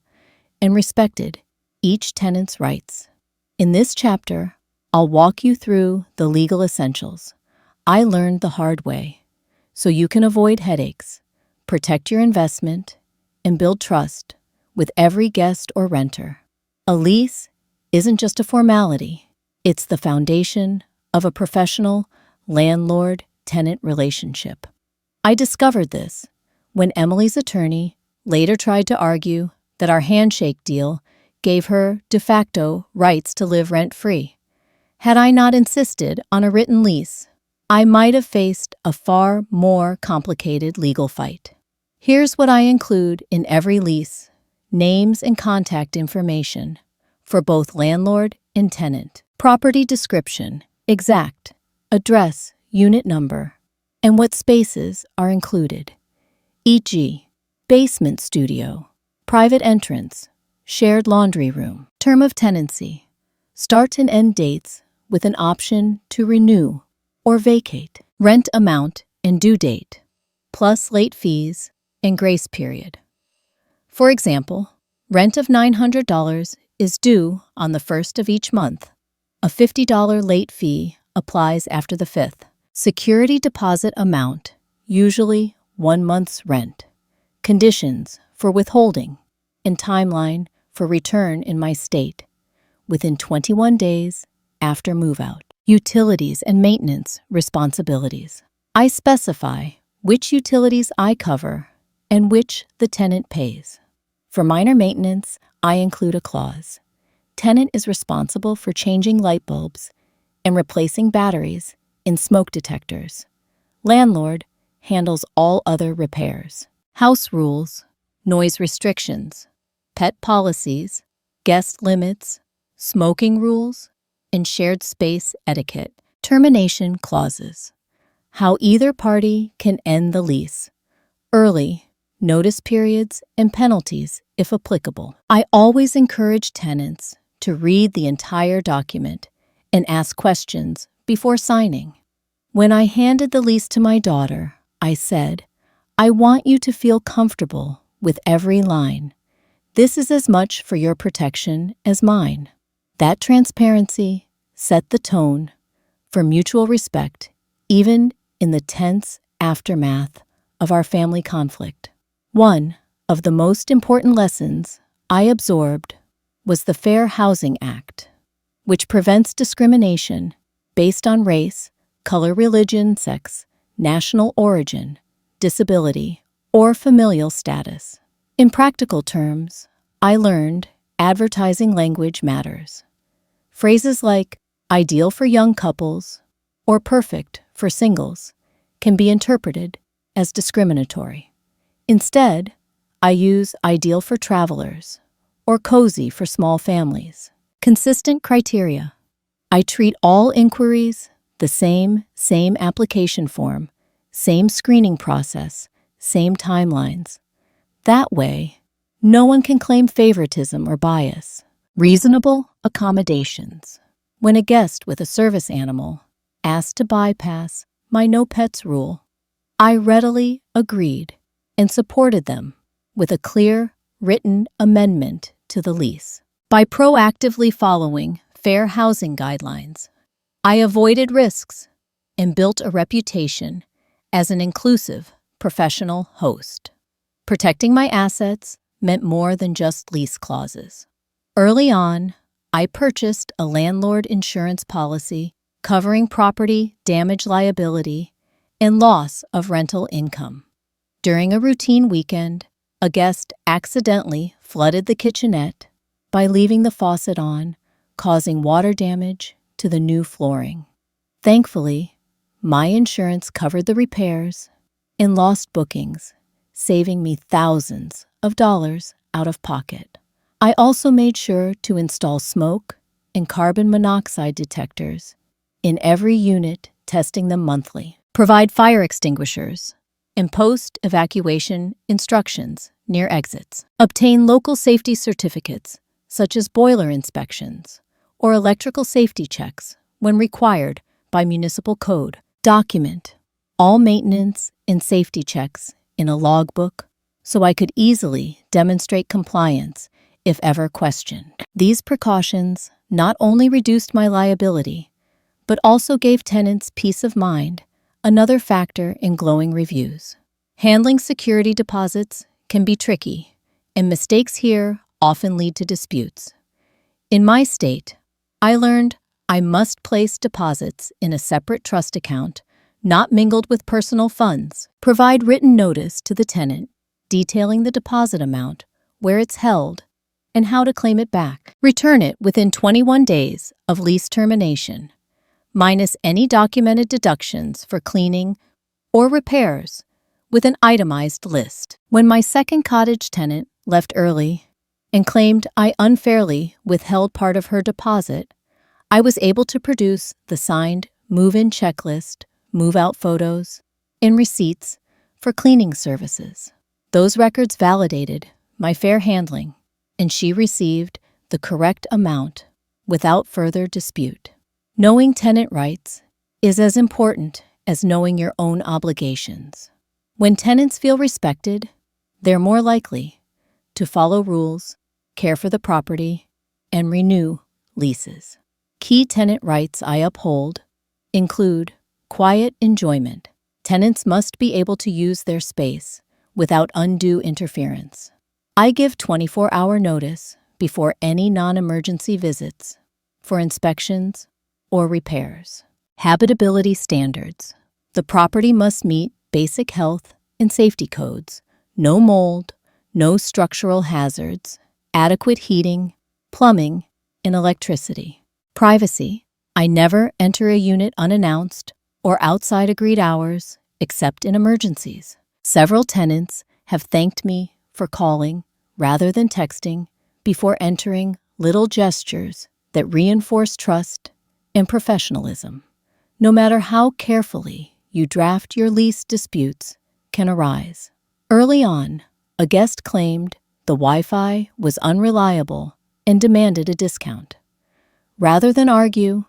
and respected each tenant's rights. In this chapter, I'll walk you through the legal essentials I learned the hard way, so you can avoid headaches, protect your investment, and build trust with every guest or renter. A lease isn't just a formality, it's the foundation of a professional landlord-tenant relationship. I discovered this when Emily's attorney later tried to argue that our handshake deal gave her de facto rights to live rent-free. Had I not insisted on a written lease, I might have faced a far more complicated legal fight. Here's what I include in every lease: names and contact information for both landlord and tenant, property description, exact, address, unit number, and what spaces are included, e.g., basement studio, private entrance, shared laundry room, term of tenancy, start and end dates with an option to renew or vacate, rent amount and due date, plus late fees and grace period. For example, rent of $900 is due on the 1st of each month. A $50 late fee applies after the 5th. Security deposit amount, usually 1 month's rent. Conditions for withholding and timeline for return in my state within 21 days after move-out. Utilities and maintenance responsibilities. I specify which utilities I cover and which the tenant pays. For minor maintenance, I include a clause. Tenant is responsible for changing light bulbs and replacing batteries in smoke detectors. Landlord handles all other repairs. House rules, noise restrictions, pet policies, guest limits, smoking rules, and shared space etiquette. Termination clauses. How either party can end the lease. Early, notice periods, and penalties if applicable. I always encourage tenants to read the entire document and ask questions before signing. When I handed the lease to my daughter, I said, "I want you to feel comfortable with every line. This is as much for your protection as mine." That transparency set the tone for mutual respect, even in the tense aftermath of our family conflict. One of the most important lessons I absorbed was the Fair Housing Act, which prevents discrimination based on race, color, religion, sex, national origin, disability, or familial status. In practical terms, I learned advertising language matters. Phrases like ideal for young couples or perfect for singles can be interpreted as discriminatory. Instead, I use ideal for travelers or cozy for small families. Consistent criteria. I treat all inquiries the same application form, same screening process, same timelines. That way, no one can claim favoritism or bias. Reasonable accommodations. When a guest with a service animal asked to bypass my no pets rule, I readily agreed and supported them with a clear, written amendment to the lease. By proactively following fair housing guidelines, I avoided risks and built a reputation as an inclusive, professional host. Protecting my assets meant more than just lease clauses. Early on, I purchased a landlord insurance policy covering property damage liability and loss of rental income. During a routine weekend, a guest accidentally flooded the kitchenette by leaving the faucet on, causing water damage to the new flooring. Thankfully, my insurance covered the repairs and lost bookings, saving me thousands of dollars out of pocket. I also made sure to install smoke and carbon monoxide detectors in every unit, testing them monthly. Provide fire extinguishers and post-evacuation instructions near exits. Obtain local safety certificates, such as boiler inspections or electrical safety checks when required by municipal code. Document all maintenance and safety checks in a logbook so I could easily demonstrate compliance if ever questioned. These precautions not only reduced my liability, but also gave tenants peace of mind, another factor in glowing reviews. Handling security deposits can be tricky, and mistakes here often lead to disputes. In my state, I learned I must place deposits in a separate trust account, not mingled with personal funds. Provide written notice to the tenant detailing the deposit amount, where it's held, and how to claim it back. Return it within 21 days of lease termination, minus any documented deductions for cleaning or repairs, with an itemized list. When my second cottage tenant left early and claimed I unfairly withheld part of her deposit, I was able to produce the signed move-in checklist, move-out photos, and receipts for cleaning services. Those records validated my fair handling, and she received the correct amount without further dispute. Knowing tenant rights is as important as knowing your own obligations. When tenants feel respected, they're more likely to follow rules, care for the property, and renew leases. Key tenant rights I uphold include quiet enjoyment. Tenants must be able to use their space without undue interference. I give 24-hour notice before any non-emergency visits for inspections or repairs. Habitability standards. The property must meet basic health and safety codes. No mold, no structural hazards, adequate heating, plumbing, and electricity. Privacy. I never enter a unit unannounced or outside agreed hours except in emergencies. Several tenants have thanked me for calling rather than texting before entering, little gestures that reinforce trust and professionalism. No matter how carefully you draft your lease, disputes can arise. Early on, a guest claimed the Wi-Fi was unreliable and demanded a discount. Rather than argue,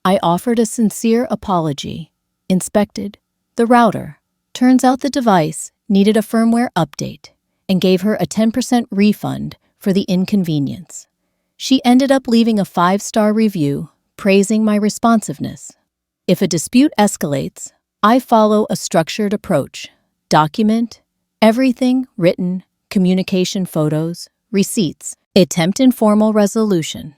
I offered a sincere apology, inspected the router. Turns out the device needed a firmware update and gave her a 10% refund for the inconvenience. She ended up leaving a 5-star review praising my responsiveness. If a dispute escalates, I follow a structured approach. Document everything: written, communication, photos, receipts. Attempt informal resolution,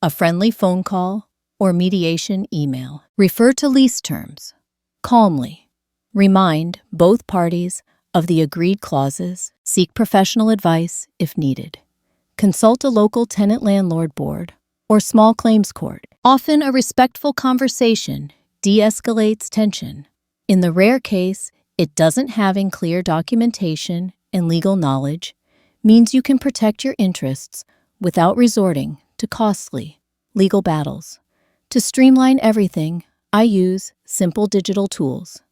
a friendly phone call or mediation email. Refer to lease terms calmly. Remind both parties of the agreed clauses. Seek professional advice if needed. Consult a local tenant-landlord board or small claims court. Often a respectful conversation de-escalates tension. In the rare case it doesn't, having clear documentation and legal knowledge means you can protect your interests without resorting to costly legal battles. To streamline everything, I use simple digital tools.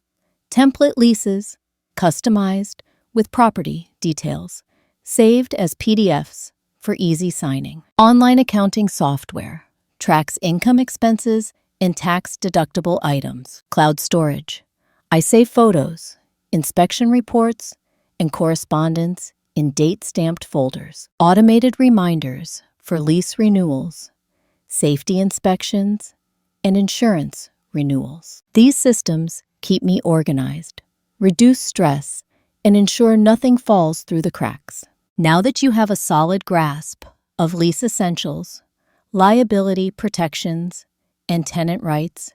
Template leases, customized with property details, saved as PDFs for easy signing. Online accounting software tracks income, expenses, and tax-deductible items. Cloud storage. I save photos, inspection reports, and correspondence in date-stamped folders. Automated reminders for lease renewals, safety inspections, and insurance renewals. These systems keep me organized, reduce stress, and ensure nothing falls through the cracks. Now that you have a solid grasp of lease essentials, liability protections, and tenant rights,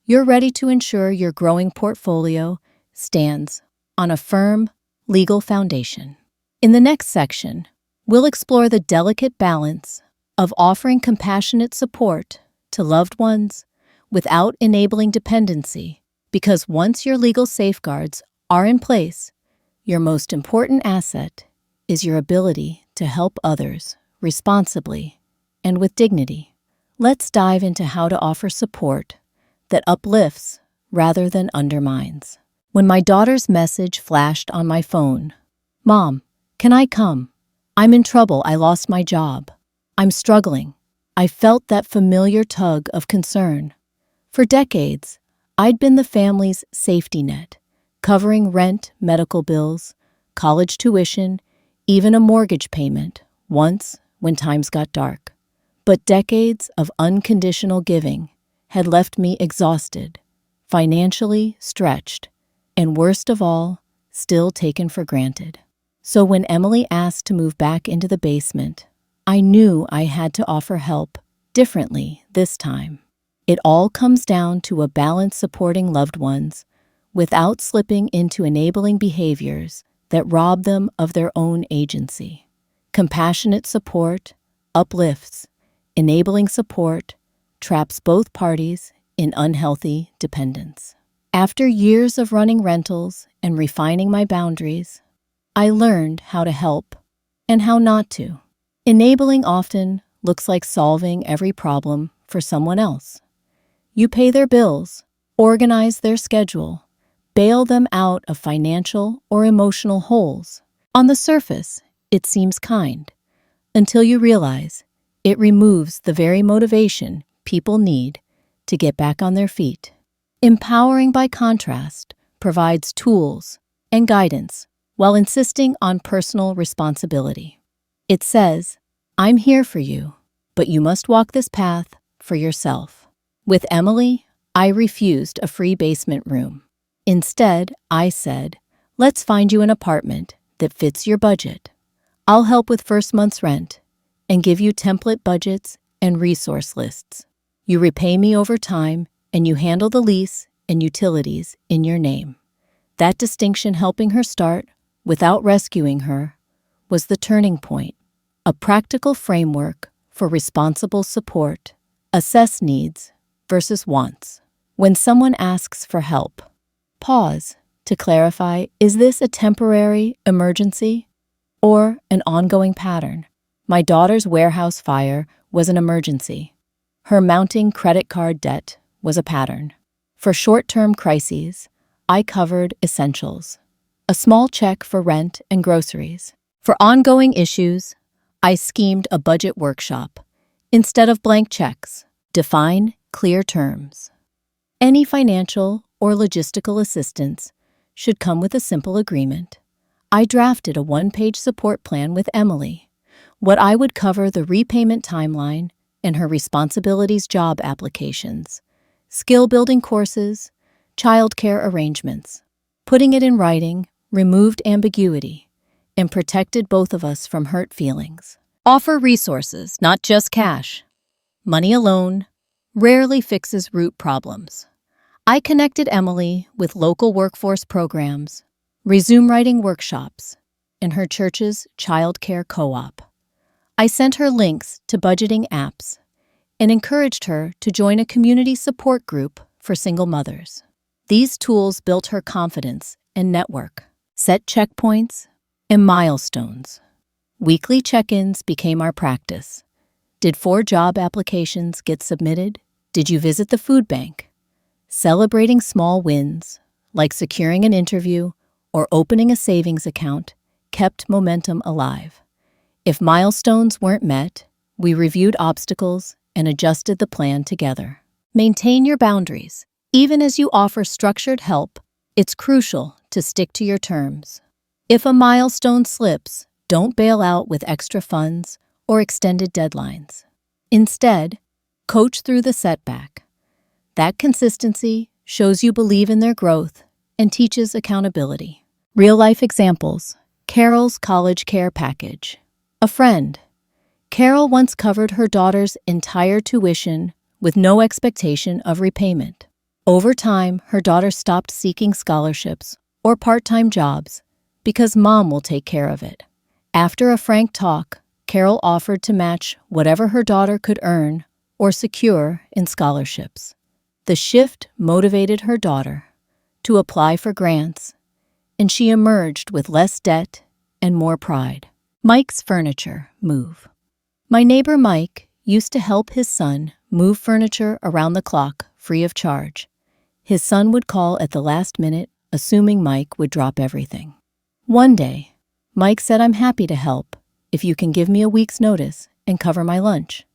you're ready to ensure your growing portfolio stands on a firm legal foundation. In the next section, we'll explore the delicate balance of offering compassionate support to loved ones without enabling dependency, because once your legal safeguards are in place, your most important asset is your ability to help others responsibly and with dignity. Let's dive into how to offer support that uplifts rather than undermines. When my daughter's message flashed on my phone, "Mom, can I come? I'm in trouble. I lost my job. I'm struggling," I felt that familiar tug of concern. For decades, I'd been the family's safety net, covering rent, medical bills, college tuition, even a mortgage payment, once when times got dark. But decades of unconditional giving had left me exhausted, financially stretched, and worst of all, still taken for granted. So when Emily asked to move back into the basement, I knew I had to offer help differently this time. It all comes down to a balance: supporting loved ones without slipping into enabling behaviors that rob them of their own agency. Compassionate support uplifts. Enabling support traps both parties in unhealthy dependence. After years of running rentals and refining my boundaries, I learned how to help and how not to. Enabling often looks like solving every problem for someone else. You pay their bills, organize their schedule, bail them out of financial or emotional holes. On the surface, it seems kind, until you realize it removes the very motivation people need to get back on their feet. Empowering, by contrast, provides tools and guidance while insisting on personal responsibility. It says, "I'm here for you, but you must walk this path for yourself." With Emily, I refused a free basement room. Instead, I said, "Let's find you an apartment that fits your budget. I'll help with first month's rent and give you template budgets and resource lists. You repay me over time and you handle the lease and utilities in your name." That distinction, helping her start without rescuing her, was the turning point. A practical framework for responsible support. Assess needs versus wants. When someone asks for help, pause to clarify, is this a temporary emergency or an ongoing pattern? My daughter's warehouse fire was an emergency. Her mounting credit card debt was a pattern. For short-term crises, I covered essentials, a small check for rent and groceries. For ongoing issues, I schemed a budget workshop. Instead of blank checks, define clear terms. Any financial or logistical assistance should come with a simple agreement. I drafted a one-page support plan with Emily. What I would cover: the repayment timeline and her responsibilities, job applications, skill-building courses, childcare arrangements. Putting it in writing removed ambiguity and protected both of us from hurt feelings. Offer resources, not just cash. Money alone rarely fixes root problems. I connected Emily with local workforce programs, resume writing workshops, and her church's childcare co-op. I sent her links to budgeting apps and encouraged her to join a community support group for single mothers. These tools built her confidence and network, set checkpoints and milestones. Weekly check-ins became our practice. Did 4 job applications get submitted? Did you visit the food bank? Celebrating small wins, like securing an interview or opening a savings account, kept momentum alive. If milestones weren't met, we reviewed obstacles and adjusted the plan together. Maintain your boundaries. Even as you offer structured help, it's crucial to stick to your terms. If a milestone slips, don't bail out with extra funds or extended deadlines. Instead, coach through the setback. That consistency shows you believe in their growth and teaches accountability. Real-life examples. Carol's college care package. A friend. Carol once covered her daughter's entire tuition with no expectation of repayment. Over time, her daughter stopped seeking scholarships or part-time jobs because mom will take care of it. After a frank talk, Carol offered to match whatever her daughter could earn or secure in scholarships. The shift motivated her daughter to apply for grants, and she emerged with less debt and more pride. Mike's furniture move. My neighbor Mike used to help his son move furniture around the clock free of charge. His son would call at the last minute, assuming Mike would drop everything. One day, Mike said, "I'm happy to help if you can give me a week's notice and cover my lunch."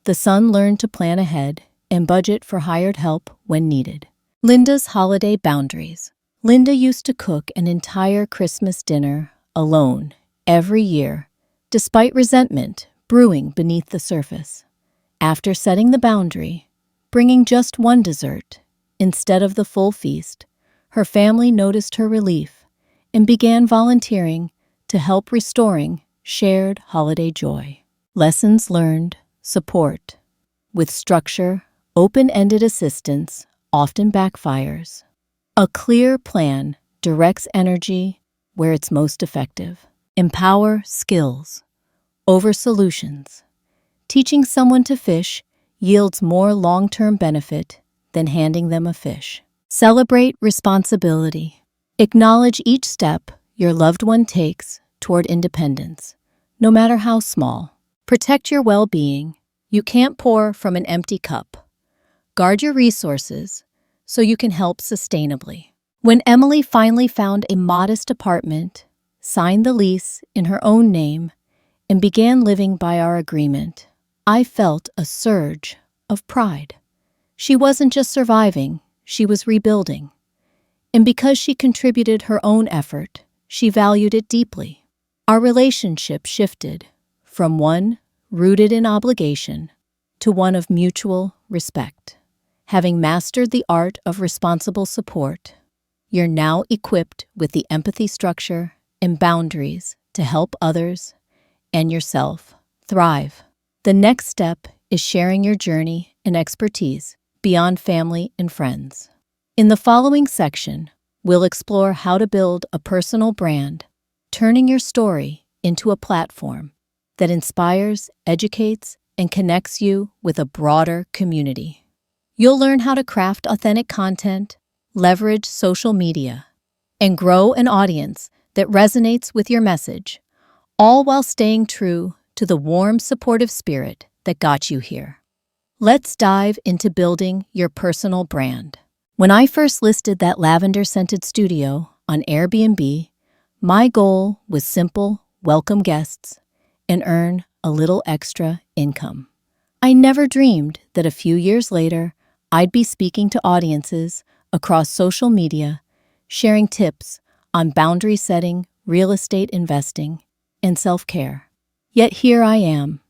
The son learned to plan ahead and budget for hired help when needed. Linda's holiday boundaries. Linda used to cook an entire Christmas dinner alone every year, despite resentment brewing beneath the surface. After setting the boundary, bringing just one dessert instead of the full feast, her family noticed her relief and began volunteering to help restoring shared holiday joy. Lessons learned. Support. With structure, open-ended assistance often backfires. A clear plan directs energy where it's most effective. Empower skills over solutions. Teaching someone to fish yields more long-term benefit than handing them a fish. Celebrate responsibility. Acknowledge each step your loved one takes toward independence, no matter how small. Protect your well-being. You can't pour from an empty cup. Guard your resources so you can help sustainably. When Emily finally found a modest apartment, signed the lease in her own name, and began living by our agreement, I felt a surge of pride. She wasn't just surviving, she was rebuilding. And because she contributed her own effort, she valued it deeply. Our relationship shifted from one rooted in obligation to one of mutual respect. Having mastered the art of responsible support, you're now equipped with the empathy structure and boundaries to help others and yourself thrive. The next step is sharing your journey and expertise beyond family and friends. In the following section, we'll explore how to build a personal brand, turning your story into a platform that inspires, educates, and connects you with a broader community. You'll learn how to craft authentic content, leverage social media, and grow an audience that resonates with your message, all while staying true to the warm, supportive spirit that got you here. Let's dive into building your personal brand. When I first listed that lavender-scented studio on Airbnb, my goal was simple: welcome guests and earn a little extra income. I never dreamed that a few years later, I'd be speaking to audiences across social media, sharing tips on boundary setting, real estate investing, and self-care. Yet here I am,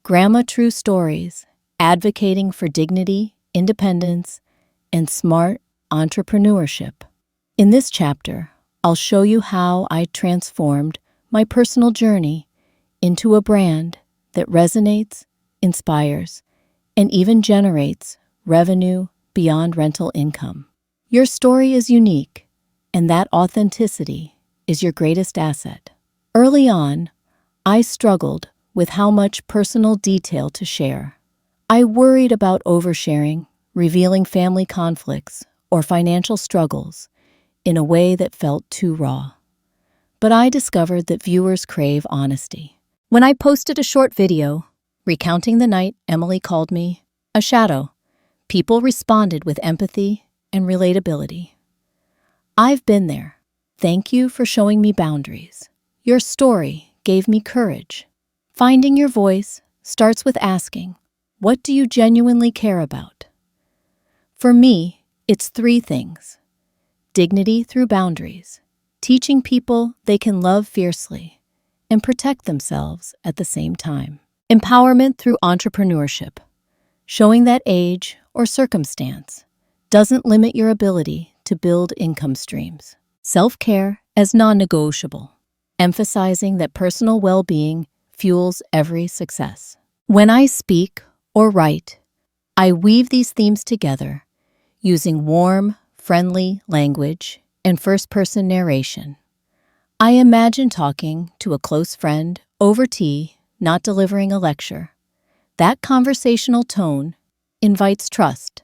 Grandma True Stories, advocating for dignity, independence, and smart entrepreneurship. In this chapter, I'll show you how I transformed my personal journey into a brand that resonates, inspires, and even generates revenue beyond rental income. Your story is unique, and that authenticity is your greatest asset. Early on, I struggled with how much personal detail to share. I worried about oversharing, revealing family conflicts, or financial struggles in a way that felt too raw. But I discovered that viewers crave honesty. When I posted a short video recounting the night Emily called me a shadow, people responded with empathy and relatability. I've been there. Thank you for showing me boundaries. Your story gave me courage. Finding your voice starts with asking, what do you genuinely care about? For me, it's 3 things. Dignity through boundaries, teaching people they can love fiercely and protect themselves at the same time. Empowerment through entrepreneurship, showing that age or circumstance doesn't limit your ability to build income streams. Self-care as non-negotiable, emphasizing that personal well-being fuels every success. When I speak or write, I weave these themes together using warm, friendly language and first-person narration. I imagine talking to a close friend over tea, not delivering a lecture. That conversational tone invites trust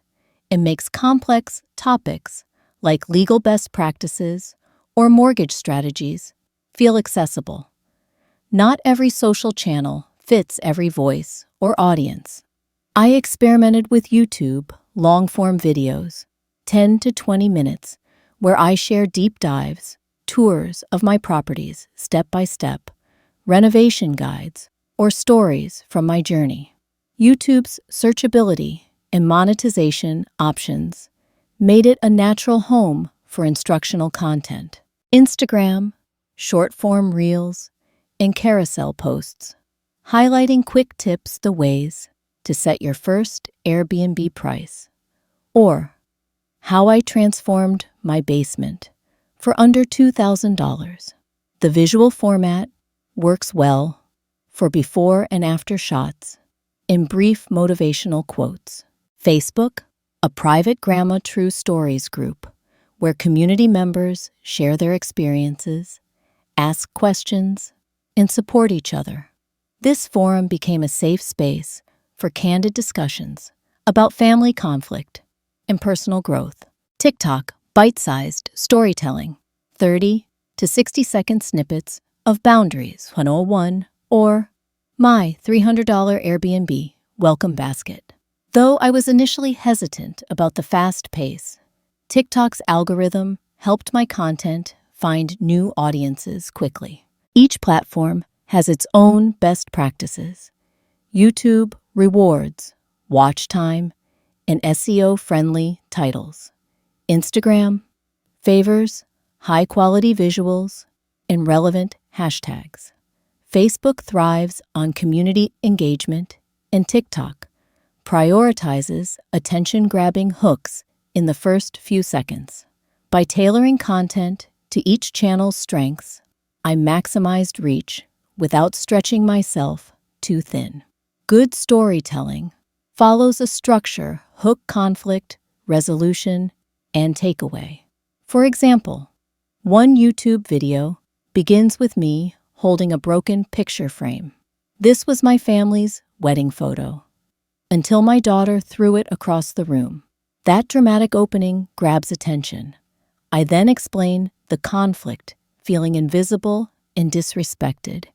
and makes complex topics like legal best practices or mortgage strategies feel accessible. Not every social channel fits every voice or audience. I experimented with YouTube long-form videos, 10 to 20 minutes, where I share deep dives, tours of my properties step by step, renovation guides, or stories from my journey. YouTube's searchability and monetization options made it a natural home for instructional content. Instagram, short-form reels, and carousel posts, highlighting quick tips, the ways to set your first Airbnb price, or how I transformed my basement for under $2,000. The visual format works well for before and after shots and brief motivational quotes. Facebook, a private Grandma True Stories group where community members share their experiences, ask questions, and support each other. This forum became a safe space for candid discussions about family conflict and personal growth. TikTok, bite-sized storytelling, 30 to 60-second snippets of Boundaries 101 or My $300 Airbnb Welcome Basket. Though I was initially hesitant about the fast pace, TikTok's algorithm helped my content find new audiences quickly. Each platform has its own best practices. YouTube rewards watch time and SEO-friendly titles. Instagram favors, high-quality visuals, and relevant hashtags. Facebook thrives on community engagement, and TikTok prioritizes attention-grabbing hooks in the first few seconds. By tailoring content to each channel's strengths, I maximized reach without stretching myself too thin. Good storytelling follows a structure: hook, conflict, resolution, and takeaway. For example, one YouTube video begins with me holding a broken picture frame. This was my family's wedding photo, until my daughter threw it across the room. That dramatic opening grabs attention. I then explain the conflict, feeling invisible and disrespected,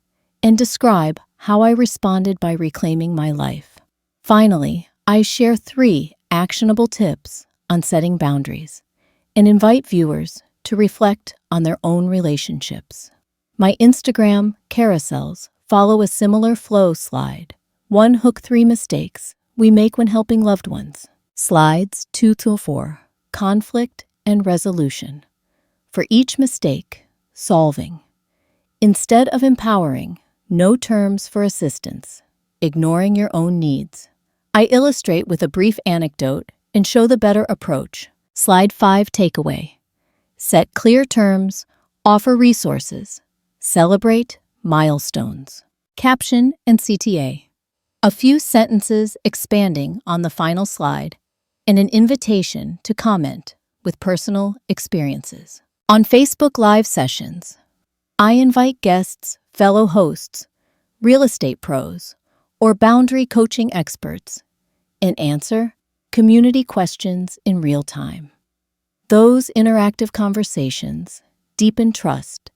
and describe how I responded by reclaiming my life. Finally, I share 3 actionable tips on setting boundaries and invite viewers to reflect on their own relationships. My Instagram carousels follow a similar flow slide. 1 hook, 3 mistakes we make when helping loved ones. Slides 2 to 4, conflict and resolution. For each mistake, solving. Instead of empowering, no terms for assistance, ignoring your own needs. I illustrate with a brief anecdote and show the better approach. Slide 5, takeaway. Set clear terms, offer resources, celebrate milestones. Caption and CTA. A few sentences expanding on the final slide, and an invitation to comment with personal experiences. On Facebook Live sessions, I invite guests, fellow hosts, real estate pros, or boundary coaching experts, and answer community questions in real time. Those interactive conversations deepen trust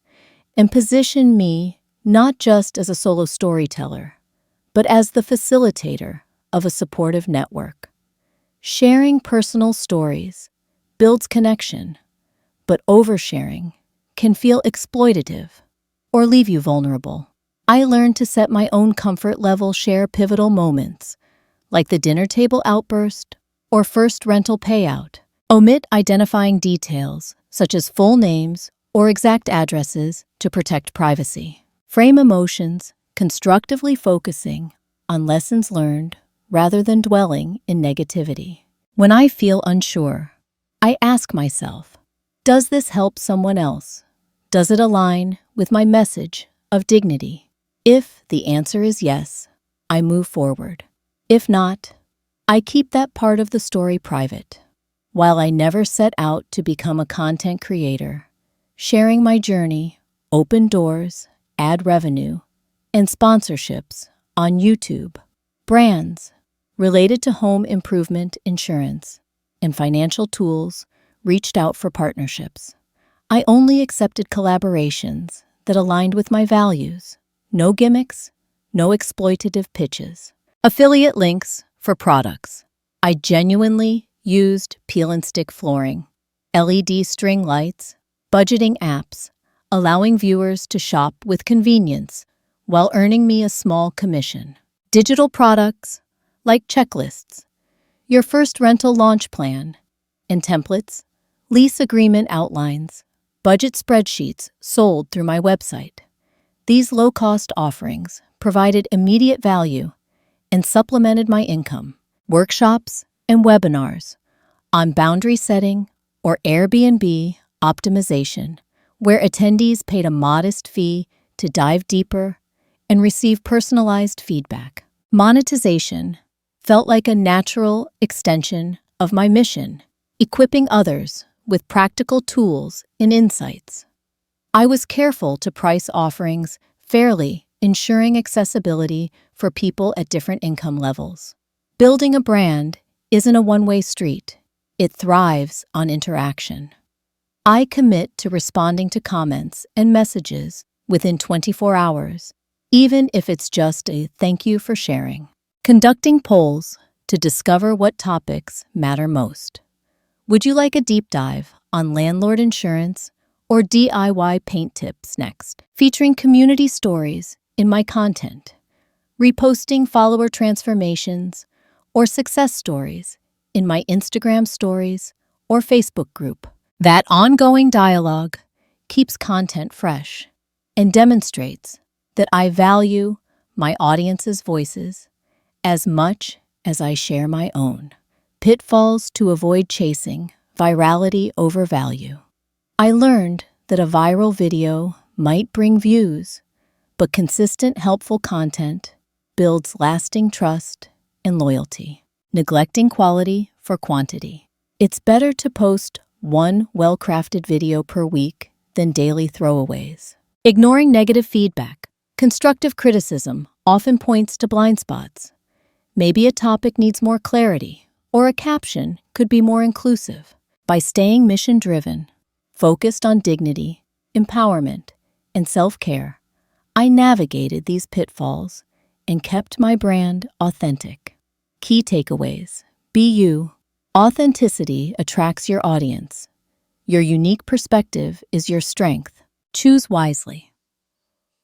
and position me not just as a solo storyteller, but as the facilitator of a supportive network. Sharing personal stories builds connection, but oversharing can feel exploitative or leave you vulnerable. I learned to set my own comfort level, share pivotal moments, like the dinner table outburst or first rental payout. Omit identifying details, such as full names or exact addresses, to protect privacy. Frame emotions, constructively focusing on lessons learned rather than dwelling in negativity. When I feel unsure, I ask myself, does this help someone else? Does it align with my message of dignity? If the answer is yes, I move forward. If not, I keep that part of the story private. While I never set out to become a content creator, sharing my journey opened doors, ad revenue, and sponsorships on YouTube. Brands related to home improvement insurance and financial tools reached out for partnerships. I only accepted collaborations that aligned with my values. No gimmicks, no exploitative pitches. Affiliate links for products. I genuinely used peel and stick flooring, LED string lights, budgeting apps, allowing viewers to shop with convenience while earning me a small commission. Digital products like checklists, your first rental launch plan, and templates, lease agreement outlines, budget spreadsheets sold through my website. These low-cost offerings provided immediate value and supplemented my income. Workshops and webinars on boundary setting or Airbnb optimization, where attendees paid a modest fee to dive deeper and receive personalized feedback. Monetization felt like a natural extension of my mission, equipping others with practical tools and insights. I was careful to price offerings fairly, ensuring accessibility for people at different income levels. Building a brand isn't a one-way street. It thrives on interaction. I commit to responding to comments and messages within 24 hours, even if it's just a thank you for sharing. Conducting polls to discover what topics matter most. Would you like a deep dive on landlord insurance or DIY paint tips next? Featuring community stories in my content, reposting follower transformations or success stories in my Instagram stories or Facebook group. That ongoing dialogue keeps content fresh and demonstrates that I value my audience's voices as much as I share my own. Pitfalls to avoid chasing virality over value. I learned that a viral video might bring views, but consistent helpful content builds lasting trust and loyalty. Neglecting quality for quantity. It's better to post one well-crafted video per week than daily throwaways. Ignoring negative feedback. Constructive criticism often points to blind spots. Maybe a topic needs more clarity, or a caption could be more inclusive. By staying mission-driven, focused on dignity, empowerment, and self-care, I navigated these pitfalls and kept my brand authentic. Key takeaways. Be you. Authenticity attracts your audience. Your unique perspective is your strength. Choose wisely.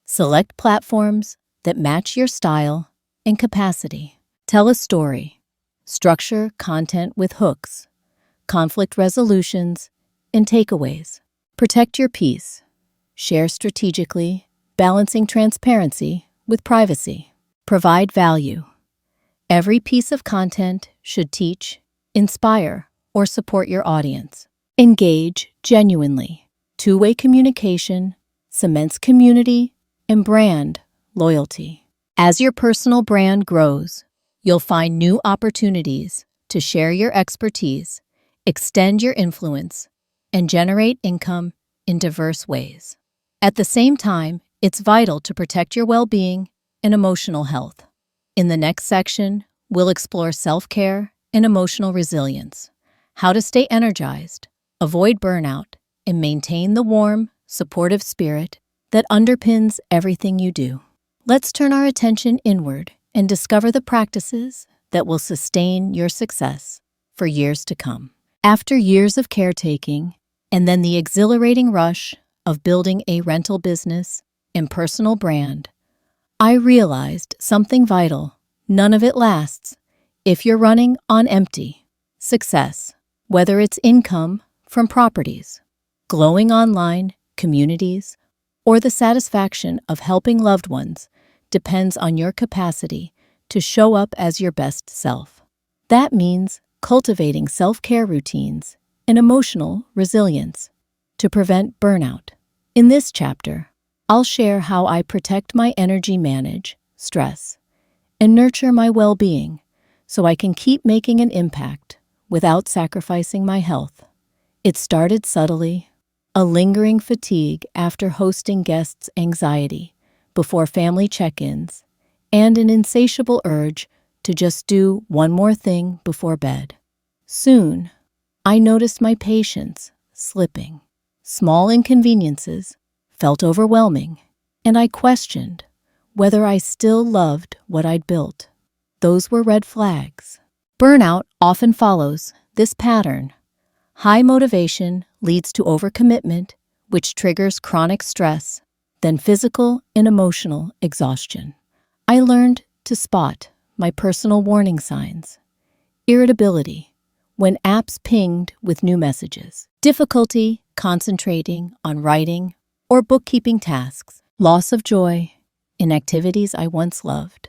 Select platforms that match your style and capacity. Tell a story. Structure content with hooks, conflict resolutions, and takeaways. Protect your peace. Share strategically, balancing transparency with privacy. Provide value. Every piece of content should teach, inspire, or support your audience. Engage genuinely. Two-way communication cements community and brand loyalty. As your personal brand grows, you'll find new opportunities to share your expertise, extend your influence, and generate income in diverse ways. At the same time, it's vital to protect your well-being and emotional health. In the next section, we'll explore self-care and emotional resilience, how to stay energized, avoid burnout, and maintain the warm, supportive spirit that underpins everything you do. Let's turn our attention inward and discover the practices that will sustain your success for years to come. After years of caretaking, and then the exhilarating rush of building a rental business and personal brand, I realized something vital. None of it lasts if you're running on empty. Success, whether it's income from properties, glowing online communities, or the satisfaction of helping loved ones, depends on your capacity to show up as your best self. That means cultivating self-care routines and emotional resilience to prevent burnout. In this chapter, I'll share how I protect my energy, manage stress, and nurture my well-being so I can keep making an impact without sacrificing my health. It started subtly, a lingering fatigue after hosting guests' anxiety before family check-ins, and an insatiable urge to just do one more thing before bed. Soon, I noticed my patience slipping. Small inconveniences felt overwhelming, and I questioned whether I still loved what I'd built. Those were red flags. Burnout often follows this pattern. High motivation leads to overcommitment, which triggers chronic stress, then physical and emotional exhaustion. I learned to spot my personal warning signs. Irritability, when apps pinged with new messages. Difficulty concentrating on writing or bookkeeping tasks. Loss of joy in activities I once loved,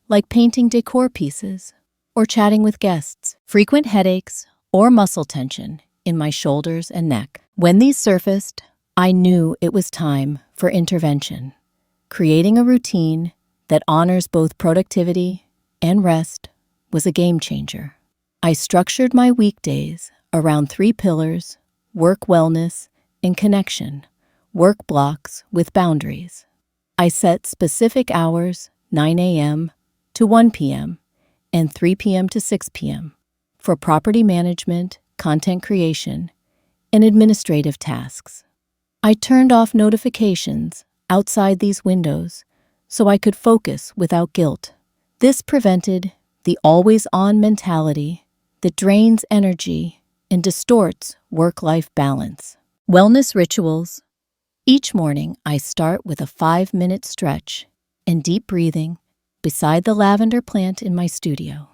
like painting decor pieces or chatting with guests. Frequent headaches or muscle tension in my shoulders and neck. When these surfaced, I knew it was time for intervention. Creating a routine that honors both productivity and rest was a game changer. I structured my weekdays around 3 pillars: work, wellness, and connection. Work blocks with boundaries. I set specific hours, 9 a.m. to 1 p.m. and 3 p.m. to 6 p.m. for property management, content creation, and administrative tasks. I turned off notifications outside these windows so I could focus without guilt. This prevented the always-on mentality that drains energy and distorts work-life balance. Wellness rituals. Each morning, I start with a 5-minute stretch and deep breathing beside the lavender plant in my studio.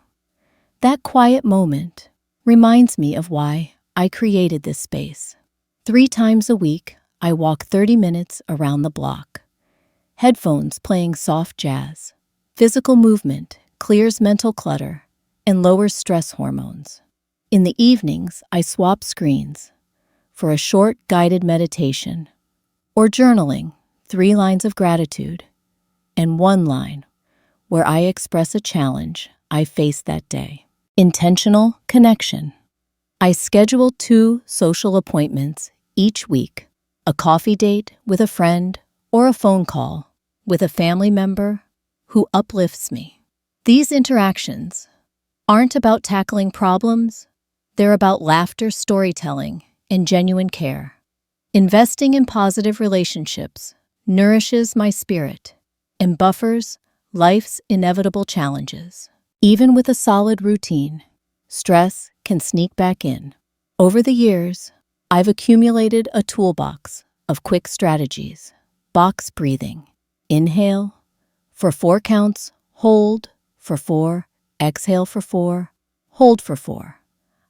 That quiet moment reminds me of why I created this space. 3 times a week, I walk 30 minutes around the block. Headphones playing soft jazz. Physical movement clears mental clutter and lowers stress hormones. In the evenings, I swap screens for a short guided meditation or journaling, 3 lines of gratitude and 1 line where I express a challenge I faced that day. Intentional connection. I schedule 2 social appointments each week, a coffee date with a friend or a phone call with a family member who uplifts me. These interactions aren't about tackling problems, they're about laughter, storytelling, and genuine care. Investing in positive relationships nourishes my spirit and buffers life's inevitable challenges. Even with a solid routine, stress can sneak back in. Over the years, I've accumulated a toolbox of quick strategies. Box breathing. Inhale for 4 counts, hold for 4, exhale for 4, hold for 4.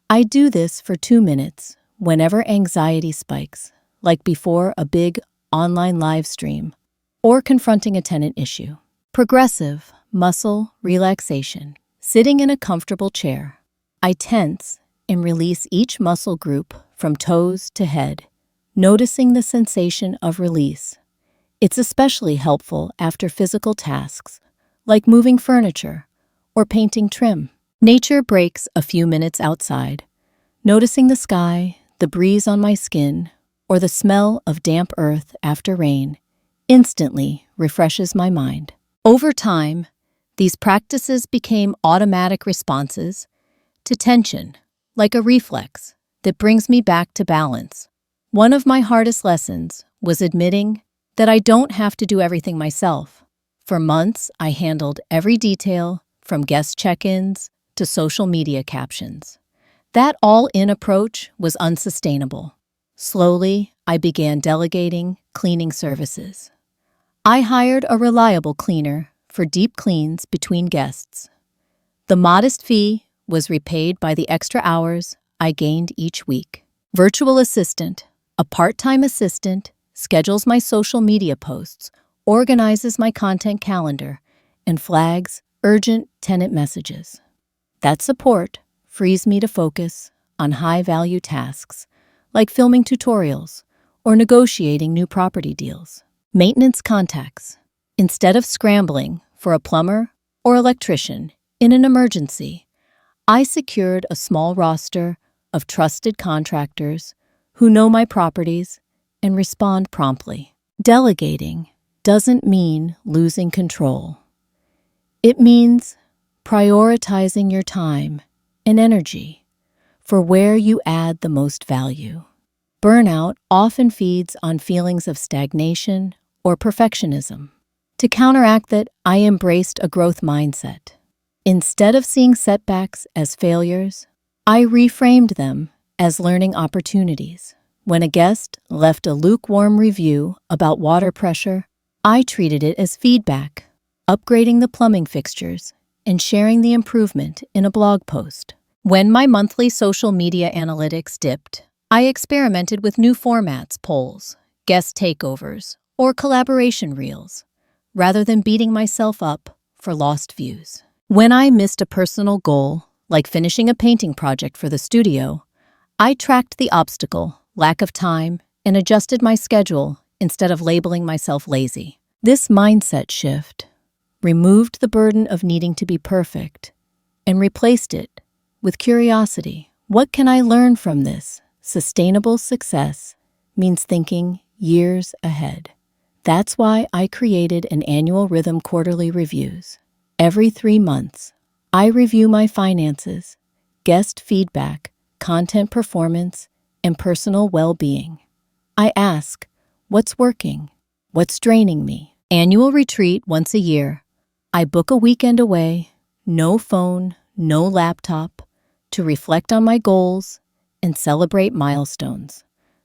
I do this for 2 minutes whenever anxiety spikes, like before a big online live stream or confronting a tenant issue. Progressive muscle relaxation. Sitting in a comfortable chair, I tense and release each muscle group from toes to head, noticing the sensation of release. It's especially helpful after physical tasks, like moving furniture or painting trim. Nature breaks a few minutes outside, noticing the sky, the breeze on my skin, or the smell of damp earth after rain instantly refreshes my mind. Over time, these practices became automatic responses to tension, like a reflex that brings me back to balance. One of my hardest lessons was admitting that I don't have to do everything myself. For months, I handled every detail, from guest check-ins to social media captions. That all-in approach was unsustainable. Slowly, I began delegating cleaning services. I hired a reliable cleaner for deep cleans between guests. The modest fee was repaid by the extra hours I gained each week. Virtual assistant, a part-time assistant, schedules my social media posts, organizes my content calendar, and flags urgent tenant messages. That support frees me to focus on high-value tasks like filming tutorials or negotiating new property deals. Maintenance contacts. Instead of scrambling for a plumber or electrician in an emergency, I secured a small roster of trusted contractors who know my properties and respond promptly. Delegating doesn't mean losing control. It means prioritizing your time and energy for where you add the most value. Burnout often feeds on feelings of stagnation or perfectionism. To counteract that, I embraced a growth mindset. Instead of seeing setbacks as failures, I reframed them as learning opportunities. When a guest left a lukewarm review about water pressure, I treated it as feedback, upgrading the plumbing fixtures and sharing the improvement in a blog post. When my monthly social media analytics dipped, I experimented with new formats, polls, guest takeovers, or collaboration reels, rather than beating myself up for lost views. When I missed a personal goal, like finishing a painting project for the studio, I tracked the obstacle, lack of time, and adjusted my schedule instead of labeling myself lazy. This mindset shift removed the burden of needing to be perfect and replaced it with curiosity. What can I learn from this? Sustainable success means thinking years ahead. That's why I created an annual Rhythm quarterly reviews. Every 3 months, I review my finances, guest feedback, content performance, and personal well-being. I ask, what's working? What's draining me? Annual retreat once a year. I book a weekend away, no phone, no laptop, to reflect on my goals and celebrate milestones.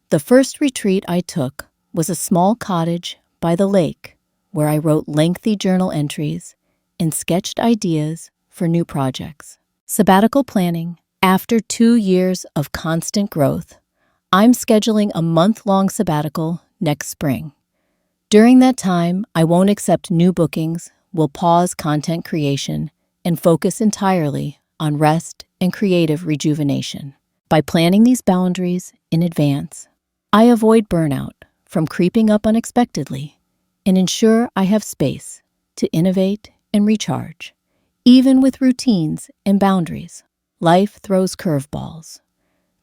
The first retreat I took was a small cottage by the lake where I wrote lengthy journal entries and sketched ideas for new projects. Sabbatical planning. After 2 years of constant growth, I'm scheduling a month-long sabbatical next spring. During that time, I won't accept new bookings, will pause content creation, and focus entirely on rest and creative rejuvenation. By planning these boundaries in advance, I avoid burnout from creeping up unexpectedly and ensure I have space to innovate and recharge. Even with routines and boundaries, life throws curveballs.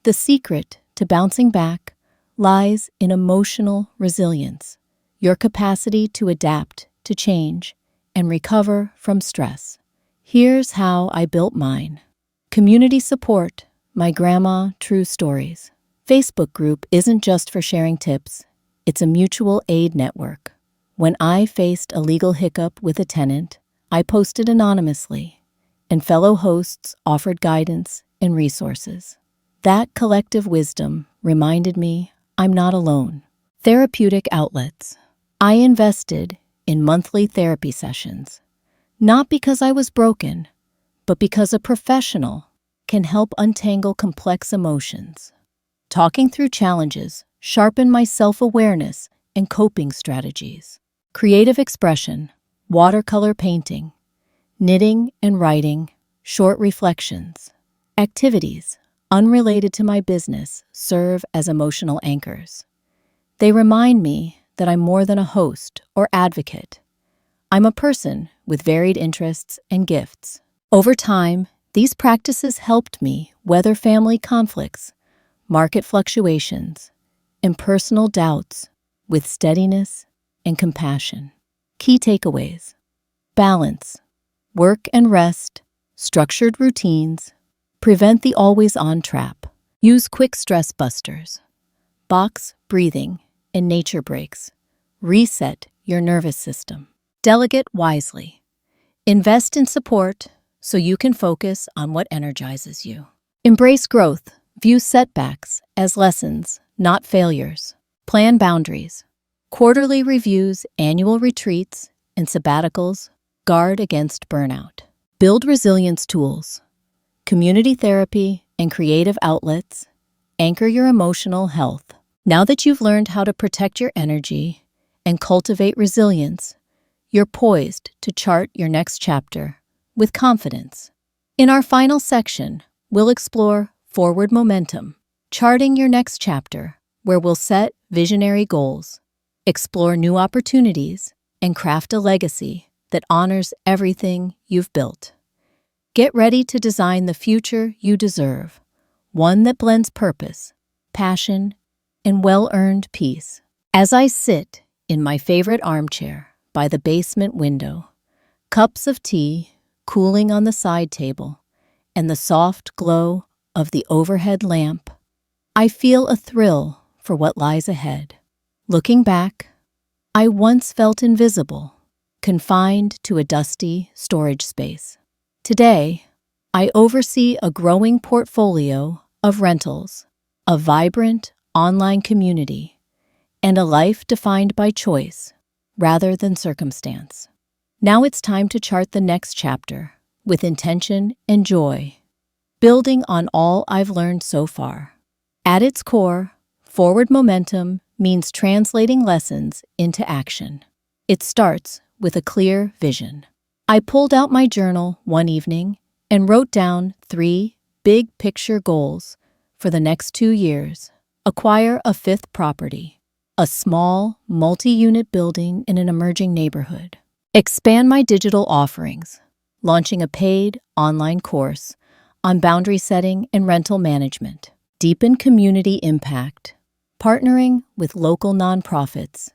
The secret to bouncing back lies in emotional resilience, your capacity to adapt to change and recover from stress. Here's how I built mine. Community support, my grandma true stories. Facebook group isn't just for sharing tips, it's a mutual aid network. When I faced a legal hiccup with a tenant, I posted anonymously, and fellow hosts offered guidance and resources. That collective wisdom reminded me I'm not alone. Therapeutic outlets. I invested in monthly therapy sessions, not because I was broken, but because a professional can help untangle complex emotions. Talking through challenges sharpened my self-awareness and coping strategies. Creative expression, watercolor painting, knitting and writing, short reflections. Activities unrelated to my business serve as emotional anchors. They remind me that I'm more than a host or advocate. I'm a person with varied interests and gifts. Over time, these practices helped me weather family conflicts, market fluctuations, and personal doubts with steadiness and compassion. Key takeaways: balance, work and rest, structured routines, prevent the always-on trap, use quick stress busters, box breathing and nature breaks, reset your nervous system. Delegate wisely. Invest in support so you can focus on what energizes you. Embrace growth. View setbacks as lessons, not failures. Plan boundaries. Quarterly reviews, annual retreats, and sabbaticals guard against burnout. Build resilience tools. Community therapy and creative outlets anchor your emotional health. Now that you've learned how to protect your energy and cultivate resilience, you're poised to chart your next chapter with confidence. In our final section, we'll explore forward momentum, charting your next chapter, where we'll set visionary goals, explore new opportunities, and craft a legacy that honors everything you've built. Get ready to design the future you deserve, one that blends purpose, passion, and well-earned peace. As I sit in my favorite armchair by the basement window, cups of tea cooling on the side table, and the soft glow of the overhead lamp, I feel a thrill for what lies ahead. Looking back, I once felt invisible, confined to a dusty storage space. Today, I oversee a growing portfolio of rentals, a vibrant online community, and a life defined by choice rather than circumstance. Now it's time to chart the next chapter with intention and joy, building on all I've learned so far. At its core, forward momentum means translating lessons into action. It starts with a clear vision. I pulled out my journal one evening and wrote down 3 big-picture goals for the next 2 years. Acquire a 5th property, a small, multi-unit building in an emerging neighborhood. Expand my digital offerings, launching a paid online course on boundary setting and rental management. Deepen community impact, partnering with local nonprofits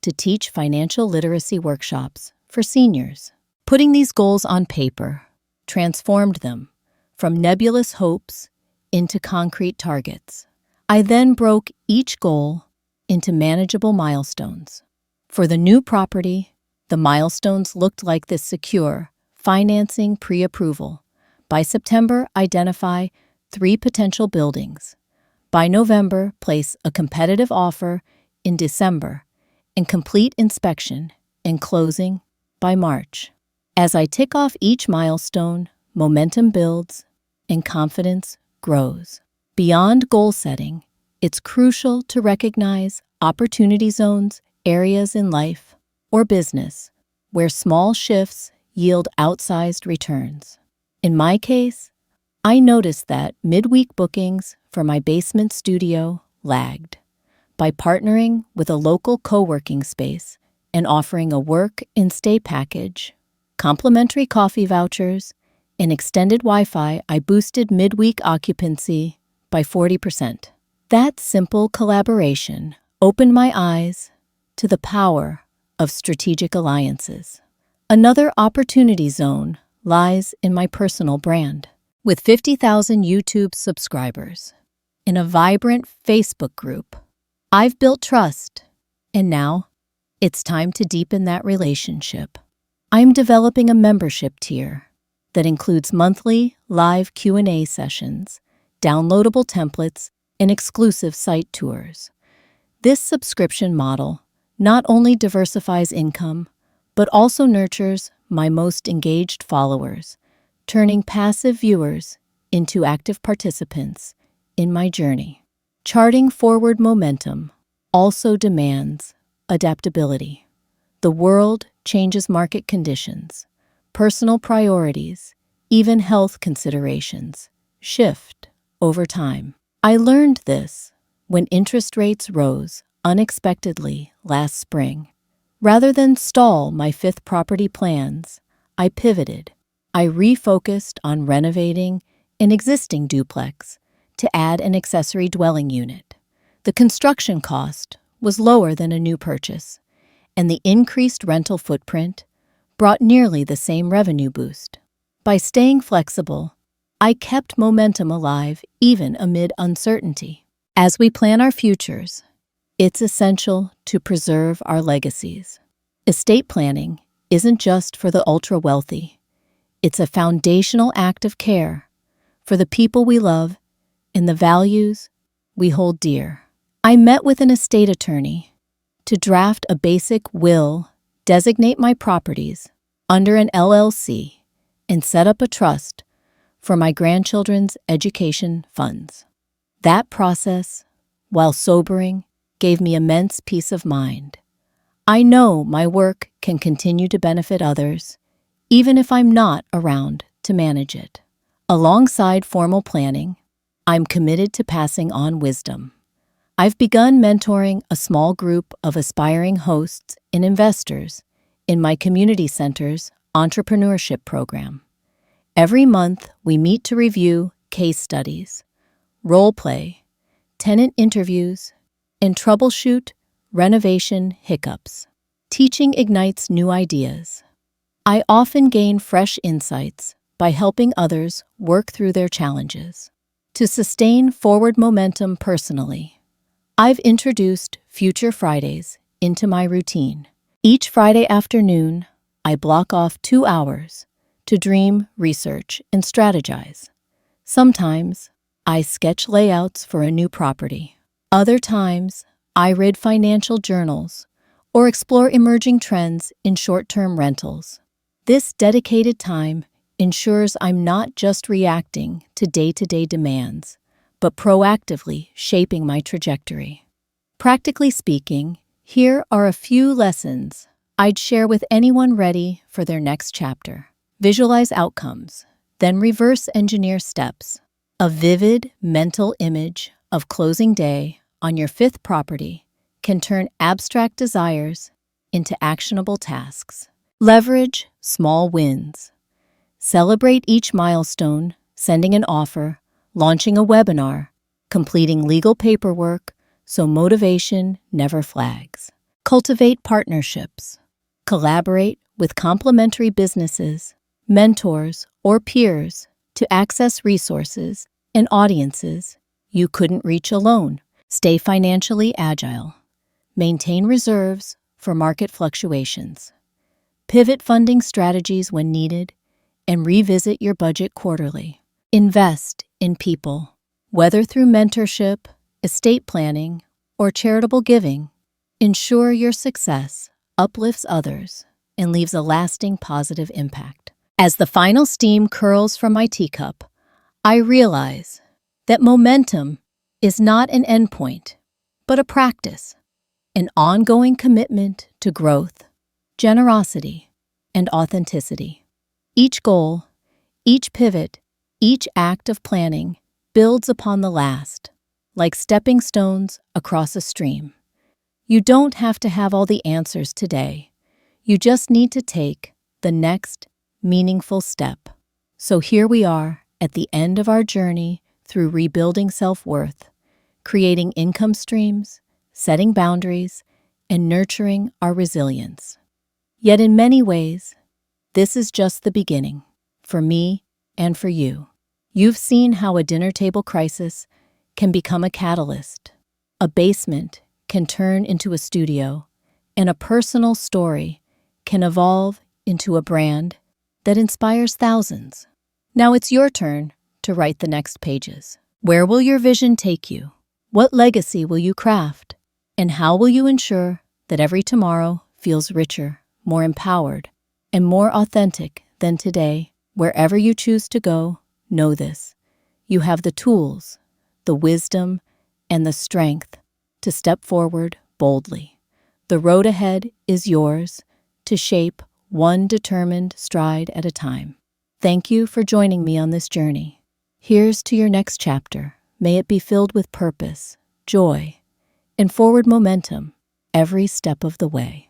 to teach financial literacy workshops for seniors. Putting these goals on paper transformed them from nebulous hopes into concrete targets. I then broke each goal into manageable milestones. For the new property, the milestones looked like this: secure financing pre-approval. By September, identify 3 potential buildings. By November, place a competitive offer in December, and complete inspection and closing by March. As I tick off each milestone, momentum builds and confidence grows. Beyond goal setting, It's crucial to recognize opportunity zones, areas in life or business where small shifts yield outsized returns. In my case, I noticed that midweek bookings for my basement studio lagged. By partnering with a local co-working space and offering a work and stay package, complimentary coffee vouchers, and extended Wi-Fi, I boosted midweek occupancy by 40%. That simple collaboration opened my eyes to the power of strategic alliances. Another opportunity zone lies in my personal brand. With 50,000 YouTube subscribers and a vibrant Facebook group, I've built trust, and now it's time to deepen that relationship. I'm developing a membership tier that includes monthly live Q&A sessions, downloadable templates, and exclusive site tours. This subscription model not only diversifies income, but also nurtures my most engaged followers, turning passive viewers into active participants in my journey. Charting forward momentum also demands adaptability. The world changes, market conditions, personal priorities, even health considerations shift over time. I learned this when interest rates rose unexpectedly last spring. Rather than stall my fifth property plans, I pivoted. I refocused on renovating an existing duplex to add an accessory dwelling unit. The construction cost was lower than a new purchase, and the increased rental footprint brought nearly the same revenue boost. By staying flexible, I kept momentum alive even amid uncertainty. As we plan our futures, it's essential to preserve our legacies. Estate planning isn't just for the ultra-wealthy. It's a foundational act of care for the people we love and the values we hold dear. I met with an estate attorney to draft a basic will, designate my properties under an LLC, and set up a trust for my grandchildren's education funds. That process, while sobering, gave me immense peace of mind. I know my work can continue to benefit others, even if I'm not around to manage it. Alongside formal planning, I'm committed to passing on wisdom. I've begun mentoring a small group of aspiring hosts and investors in my community center's entrepreneurship program. Every month, we meet to review case studies, role play, tenant interviews, and troubleshoot renovation hiccups. Teaching ignites new ideas. I often gain fresh insights by helping others work through their challenges. To sustain forward momentum personally, I've introduced Future Fridays into my routine. Each Friday afternoon, I block off 2 hours to dream, research, and strategize. Sometimes, I sketch layouts for a new property. Other times, I read financial journals or explore emerging trends in short-term rentals. This dedicated time ensures I'm not just reacting to day-to-day demands, but proactively shaping my trajectory. Practically speaking, here are a few lessons I'd share with anyone ready for their next chapter. Visualize outcomes, then reverse engineer steps. A vivid mental image of closing day on your fifth property can turn abstract desires into actionable tasks. Leverage small wins. Celebrate each milestone, sending an offer, launching a webinar, completing legal paperwork, so motivation never flags. Cultivate partnerships. Collaborate with complementary businesses, mentors, or peers to access resources and audiences you couldn't reach alone. Stay financially agile. Maintain reserves for market fluctuations. Pivot funding strategies when needed, and revisit your budget quarterly. Invest in people. Whether through mentorship, estate planning, or charitable giving, ensure your success uplifts others and leaves a lasting positive impact. As the final steam curls from my teacup, I realize that momentum is not an endpoint, but a practice, an ongoing commitment to growth, generosity, and authenticity. Each goal, each pivot, each act of planning builds upon the last, like stepping stones across a stream. You don't have to have all the answers today. You just need to take the next meaningful step. So here we are at the end of our journey through rebuilding self-worth, creating income streams, setting boundaries, and nurturing our resilience. Yet in many ways, this is just the beginning, for me and for you. You've seen how a dinner table crisis can become a catalyst, a basement can turn into a studio, and a personal story can evolve into a brand that inspires thousands. Now it's your turn to write the next pages. Where will your vision take you? What legacy will you craft? And how will you ensure that every tomorrow feels richer, more empowered, and more authentic than today? Wherever you choose to go, know this: you have the tools, the wisdom, and the strength to step forward boldly. The road ahead is yours to shape one determined stride at a time. Thank you for joining me on this journey. Here's to your next chapter. May it be filled with purpose, joy, and forward momentum every step of the way.